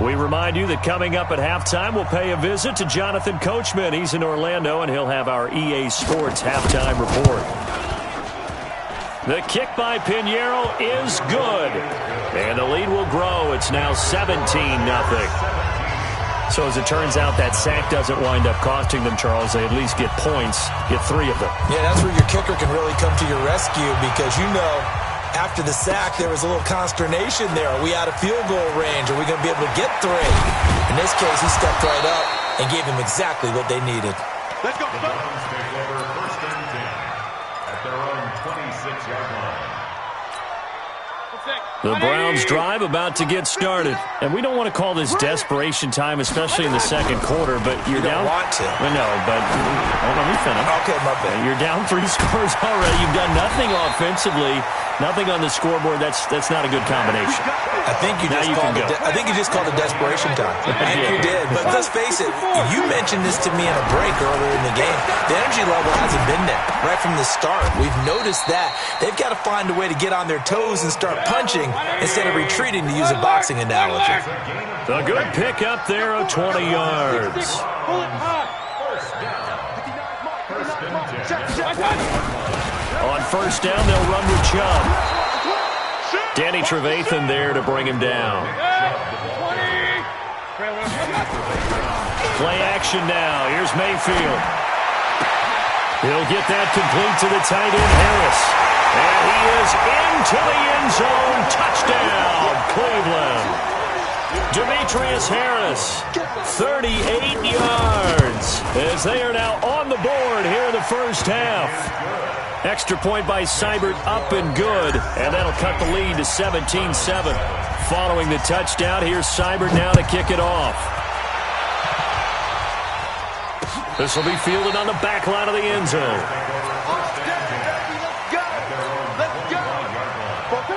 We remind you that coming up at halftime, we'll pay a visit to Jonathan Coachman. He's in Orlando, and he'll have our EA Sports halftime report. The kick by Pinheiro is good, and the lead will grow. It's now 17-0. So as it turns out, that sack doesn't wind up costing them, Charles. They at least get points, get 3 of them. Yeah, that's where your kicker can really come to your rescue because, you know, after the sack, there was a little consternation there. Are we out of field goal range? Are we going to be able to get 3? In this case, he stepped right up and gave them exactly what they needed. Let's go. The Browns take over first and 10 at their own 26-yard line. The Browns drive about to get started. And we don't want to call this desperation time, especially in the second quarter, but you're down. You don't want to. Well, no, but let me finish. Okay, my bad. You're down 3 scores already. You've done nothing offensively, nothing on the scoreboard. That's not a good combination. I think you just called it desperation time. And you did. But let's face it, you mentioned this to me in a break earlier in the game. The energy level hasn't been there right from the start. We've noticed that. They've got to find a way to get on their toes and start punching instead of retreating, to use a boxing analogy. A good pick up there of 20 yards. On first down, they'll run with Chubb. Danny Trevathan there to bring him down. Play action now. Here's Mayfield. He'll get that complete to the tight end, Harris. And he is into the end zone. Touchdown, Cleveland. Demetrius Harris, 38 yards, as they are now on the board here in the first half. Extra point by Seibert, up and good, and that'll cut the lead to 17-7. Following the touchdown, here's Seibert now to kick it off. This will be fielded on the back line of the end zone.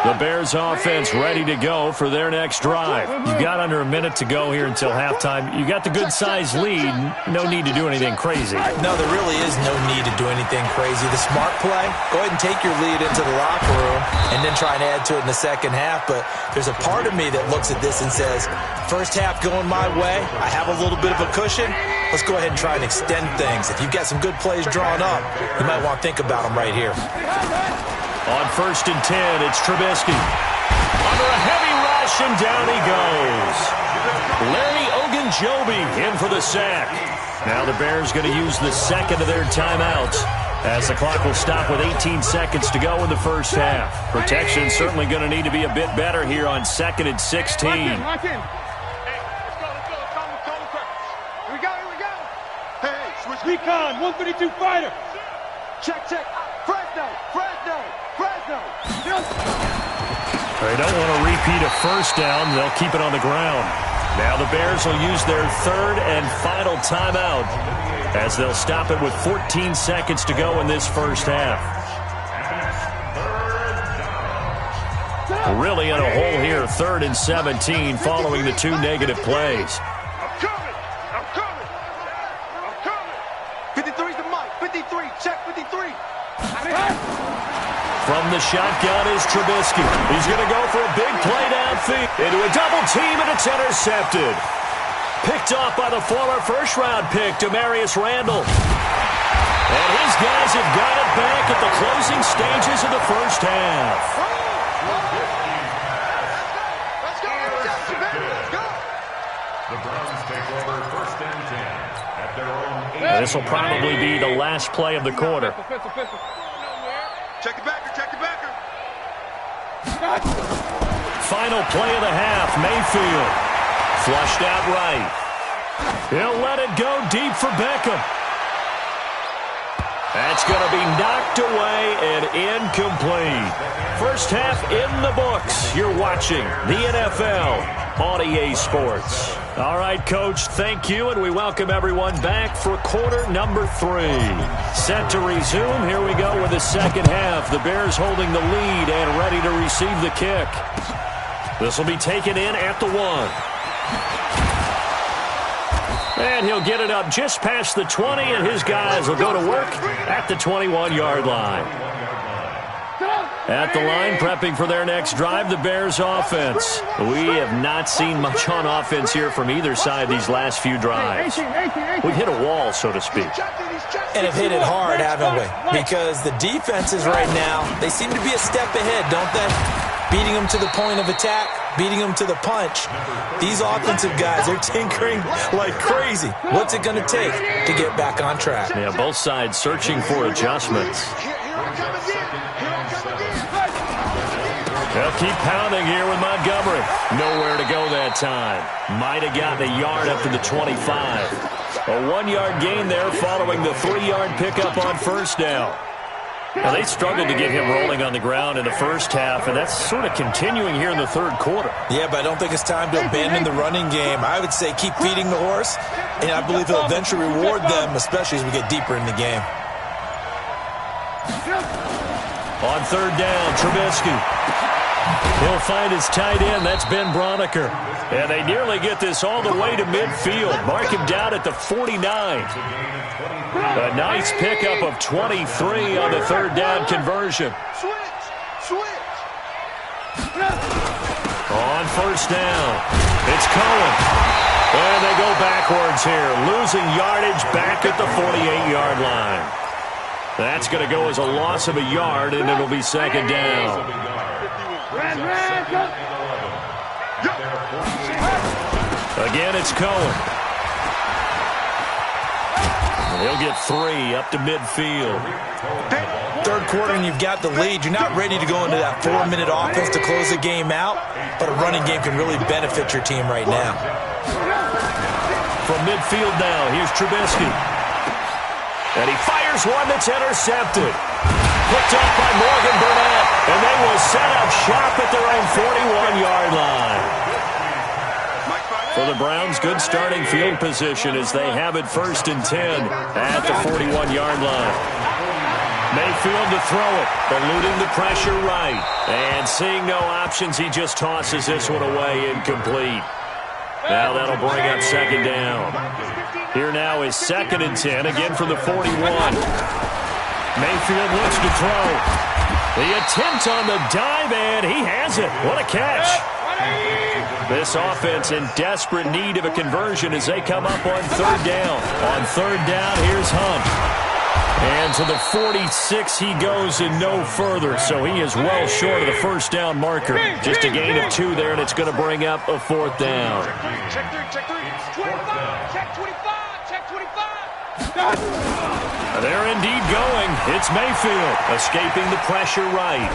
The Bears offense ready to go for their next drive. You've got under a minute to go here until halftime. You got the good-sized lead. No need to do anything crazy. No, there really is no need to do anything crazy. The smart play, go ahead and take your lead into the locker room and then try and add to it in the second half. But there's a part of me that looks at this and says, first half going my way, I have a little bit of a cushion. Let's go ahead and try and extend things. If you've got some good plays drawn up, you might want to think about them right here. On first and 10, it's Trubisky. Under a heavy rush, and down he goes. Larry Ogunjobi in for the sack. Now the Bears going to use the second of their timeouts, as the clock will stop with 18 seconds to go in the first half. Protection certainly going to need to be a bit better here on second and 16. Lock in. Hey, let's go. Here we go. Hey, switch. Recon, 132 fighter. Check. Fresno. They don't want to repeat a first down. They'll keep it on the ground. Now the Bears will use their third and final timeout as they'll stop it with 14 seconds to go in this first half. Really in a hole here, 3rd and 17 following the 2 negative plays. I'm coming. 53's the mic. 53. Check 53. From the shotgun is Trubisky. He's going to go for a big play downfield. Into a double team, and it's intercepted. Picked off by the former first-round pick, Demarius Randall. And his guys have got it back at the closing stages of the first half. The Browns take over 1st and 10 at their own 8. This will probably be the last play of the quarter. Check the backer. Check the backer. Final play of the half, Mayfield. Flushed out right. He'll let it go deep for Beckham. That's going to be knocked away and incomplete. First half in the books. You're watching the NFL on EA Sports. All right, Coach, thank you, and we welcome everyone back for quarter number 3. Set to resume. Here we go with the second half. The Bears holding the lead and ready to receive the kick. This will be taken in at the 1. And he'll get it up just past the 20, and his guys will go to work at the 21-yard line. At the line, prepping for their next drive, the Bears offense. We have not seen much on offense here from either side these last few drives. We've hit a wall, so to speak. And have hit it hard, haven't we? Because the defenses right now, they seem to be a step ahead, don't they? Beating them to the point of attack, beating them to the punch. These offensive guys, they're tinkering like crazy. What's it going to take to get back on track? Yeah, both sides searching for adjustments. They'll keep pounding here with Montgomery. Nowhere to go that time. Might have gotten a yard up to the 25. A 1-yard gain there following the 3-yard pickup on first down. Now, they struggled to get him rolling on the ground in the first half, and that's sort of continuing here in the third quarter. Yeah, but I don't think it's time to abandon the running game. I would say keep feeding the horse, and I believe he'll eventually reward them, especially as we get deeper in the game. On third down, Trubisky. He'll find his tight end. That's Ben Broniker. And they nearly get this all the way to midfield. Mark him down at the 49. A nice pickup of 23 on the third down conversion. On first down, it's Cohen. And they go backwards here, losing yardage back at the 48-yard line. That's going to go as a loss of a yard, and it'll be second down. Again, it's Cohen. He'll get 3 up to midfield. Third quarter and you've got the lead. You're not ready to go into that 4-minute offense to close the game out, but a running game can really benefit your team right now. From midfield now, here's Trubisky. And he fires one that's intercepted. Picked up by Morgan Burnett, and they will set up shop at their own 41-yard line. For the Browns, good starting field position as they have it 1st and 10 at the 41-yard line. Mayfield to throw it, eluding the pressure right. And seeing no options, he just tosses this one away, incomplete. Now that'll bring up second down. Here now is 2nd and 10, again from the 41. Mayfield looks to throw. The attempt on the dive, and he has it. What a catch. This offense in desperate need of a conversion as they come up on third down. On third down, here's Hunt. And to the 46 he goes and no further, so he is well short of the first down marker. Just a gain of 2 there, and it's going to bring up a 4th down. Check 3, check 3. 25, check 25, check 25. They're indeed going. It's Mayfield escaping the pressure right.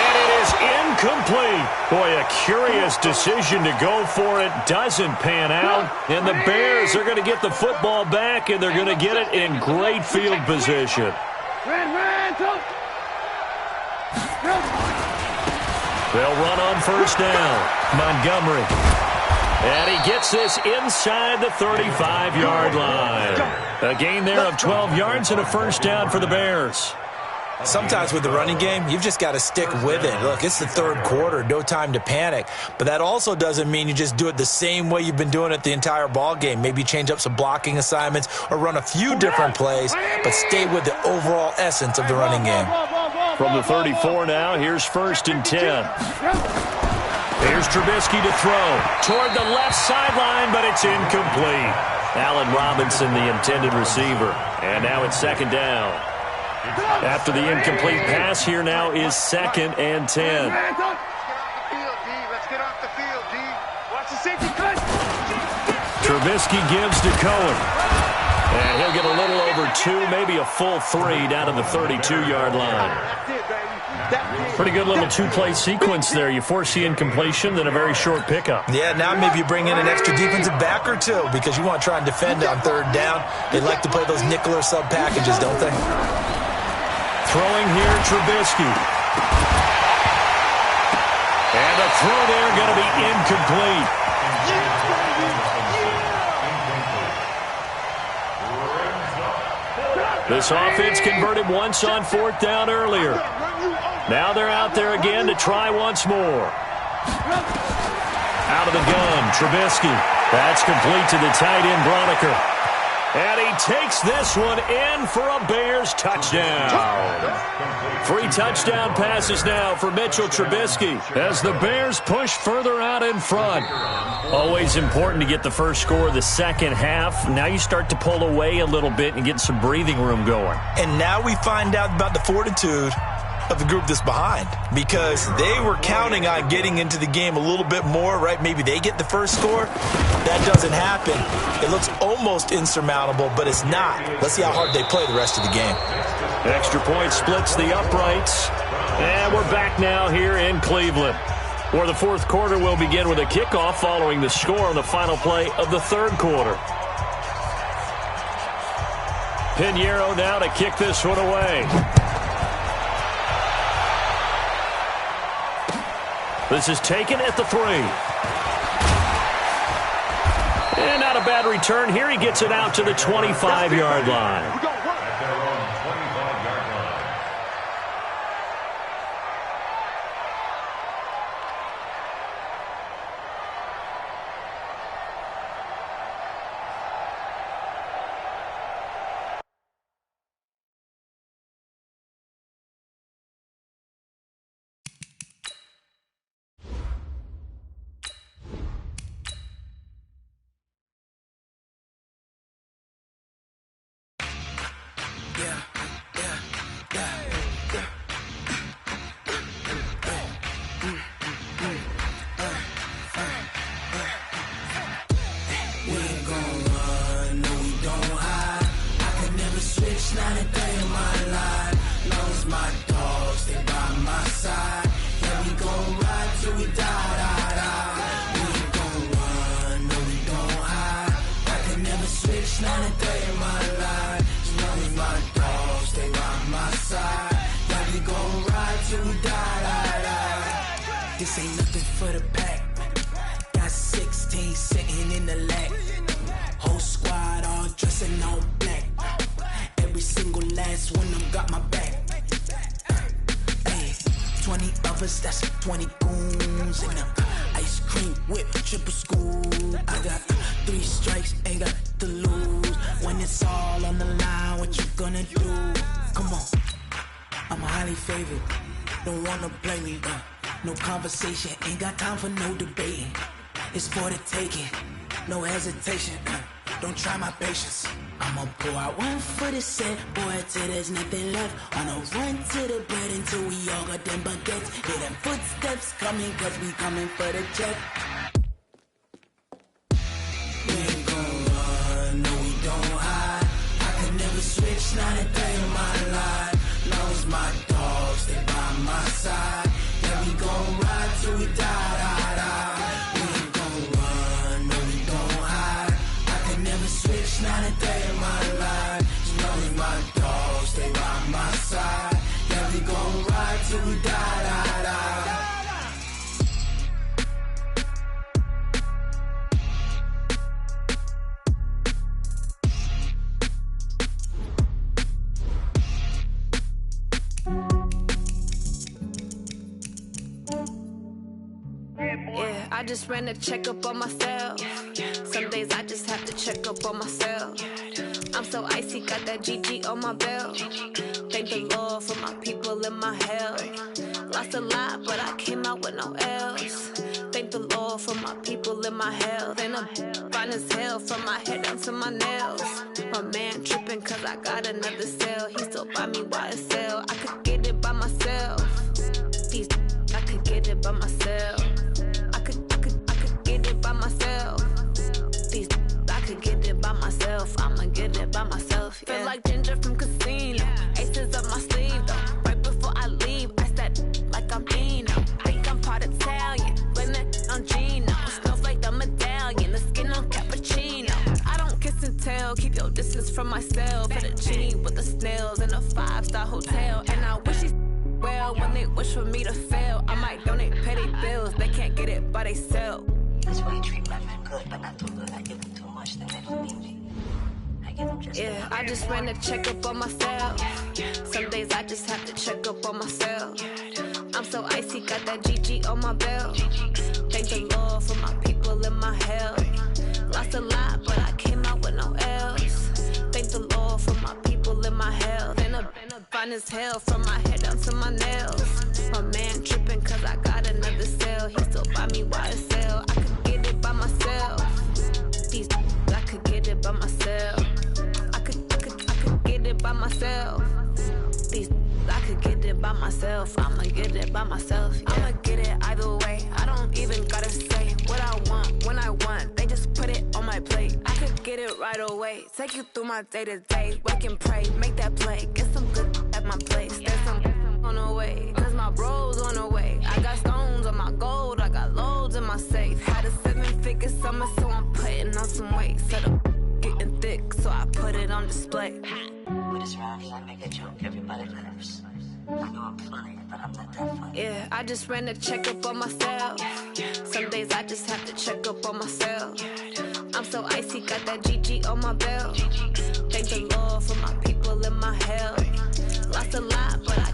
And it is incomplete. Boy, a curious decision to go for it. Doesn't pan out. And the Bears are going to get the football back, and they're going to get it in great They'll run on first down. Montgomery. And he gets this inside the 35-yard line. A gain there of 12 yards and a first down for the Bears. Sometimes with the running game, you've just got to stick with it. Look, it's the third quarter, no time to panic. But that also doesn't mean you just do it the same way you've been doing it the entire ball game. Maybe change up some blocking assignments or run a few different plays, but stay with the overall essence of the running game. From the 34 now, here's 1st and 10. Here's Trubisky to throw toward the left sideline, but it's incomplete. Allen Robinson, the intended receiver. And now it's 2nd down. After the incomplete pass, here now is 2nd and 10. Let's get off the field, D. Watch the safety cut. Trubisky gives to Cohen. And he'll get a little over 2, maybe a full 3 down to the 32-yard line. Pretty good little 2-play sequence there. You force the incompletion, then a very short pickup. Yeah, now maybe you bring in an extra defensive back or two because you want to try and defend on 3rd down. They like to play those nickel or sub packages, don't they? Throwing here, Trubisky. And the throw there going to be incomplete. This offense converted once on 4th down earlier. Now they're out there again to try once more. Out of the gun, Trubisky. That's complete to the tight end, Broniker. And he takes this one in for a Bears touchdown. 3 touchdown passes now for Mitchell Trubisky as the Bears push further out in front. Always important to get the first score of the second half. Now you start to pull away a little bit and get some breathing room going. And now we find out about the fortitude of the group that's behind because they were counting on getting into the game a little bit more, right? Maybe they get the first score. That doesn't happen. It looks almost insurmountable, but it's not. Let's see how hard they play the rest of the game. Extra point splits the uprights. And we're back now here in Cleveland, where the 4th quarter will begin with a kickoff following the score on the final play of the 3rd quarter. Pinheiro now to kick this one away. This is taken at the 3. And not a bad return here. He gets it out to the 25-yard line. This ain't nothing for the pack. Got 16 sitting in the lag. Whole squad all dressing all black. Every single last one of them got my back. Hey, 20 of us, that's 20 goons in them. Ice cream whip, triple school. I got 3 strikes, ain't got to lose. When it's all on the line, what you gonna do? Come on, I'm highly favored. Don't wanna play me, no conversation, ain't got time for no debating. It's for the taking, no hesitation. Don't try my patience. I'ma pull out one for the set, boy, till there's nothing left. On a run to the bed until we all got them baguettes. Hear them footsteps coming, cause we coming for the check. We ain't gon' run, no we don't hide. I can never switch, not a day in my life. Long as my dogs, they by my side. Yeah, we gon' ride till we die. We ain't gon' run, no we don't hide. I can never switch, not a day in my life. As long as my dogs, they by my side. Yeah, we gon' ride till we die. just ran a checkup on myself. Some days I just have to check up on myself. I'm so icy, got that GG on my belt. Thank the Lord for my people in my health. Lost a lot, but I came out with no L's. Thank the Lord for my people in my health. And I'm fine as hell from my head down to my nails. My man tripping cause I got another cell. He still buy me YSL. I could get it by myself. I could get it by myself. I could get it by myself. I could get it by myself. I'ma get it by myself. Yeah. Feel like Ginger from Casino. Aces up my sleeve though. Right before I leave, I step like I'm Dino. Think I'm part Italian. Blame that on Gino. Snowflake the medallion. The skin on cappuccino. I don't kiss and tell. Keep your distance from myself. Fettuccine with the snails in a 5-star hotel. And I wish he's well when they wish for me to fail. I might donate petty bills. They can't get it by themselves. That's why you treat my men good, but not too good. I give them too much, then they don't need me. I give them just yeah, I just ran a checkup on myself. Some days I just have to check up on myself. I'm so icy, got that GG on my belt. Thank the Lord for my people in my health. Lost a lot, but I came out with no L's. Thank the Lord for my people in my health. And I'm fine as hell from my head down to my nails. My man tripping cause I got another cell. He still buy me YSL. I could get it by myself. I could get it by myself. I could get it by myself. I could get it by myself. I'ma get it by myself. Yeah. I'ma get it either way. I don't even gotta say what I want when I want. They just put it on my plate. I could get it right away. Take you through my day to day. Wake and pray, make that play. Get some good at my place. There's some on the way. Cause my bros on the way. I got stones on my gold. I got loads in my safe. Had a 7-figure summer, so I'm putting on some weight. Set up getting thick, so I put it on display. With this round here, I make a joke, everybody laughs. I know I'm funny, but I'm not that funny. Yeah, I just ran a checkup on myself. Some days I just have to check up on myself. I'm so icy, got that GG on my belt. Thank the Lord for my people in my health. Lost a lot, but I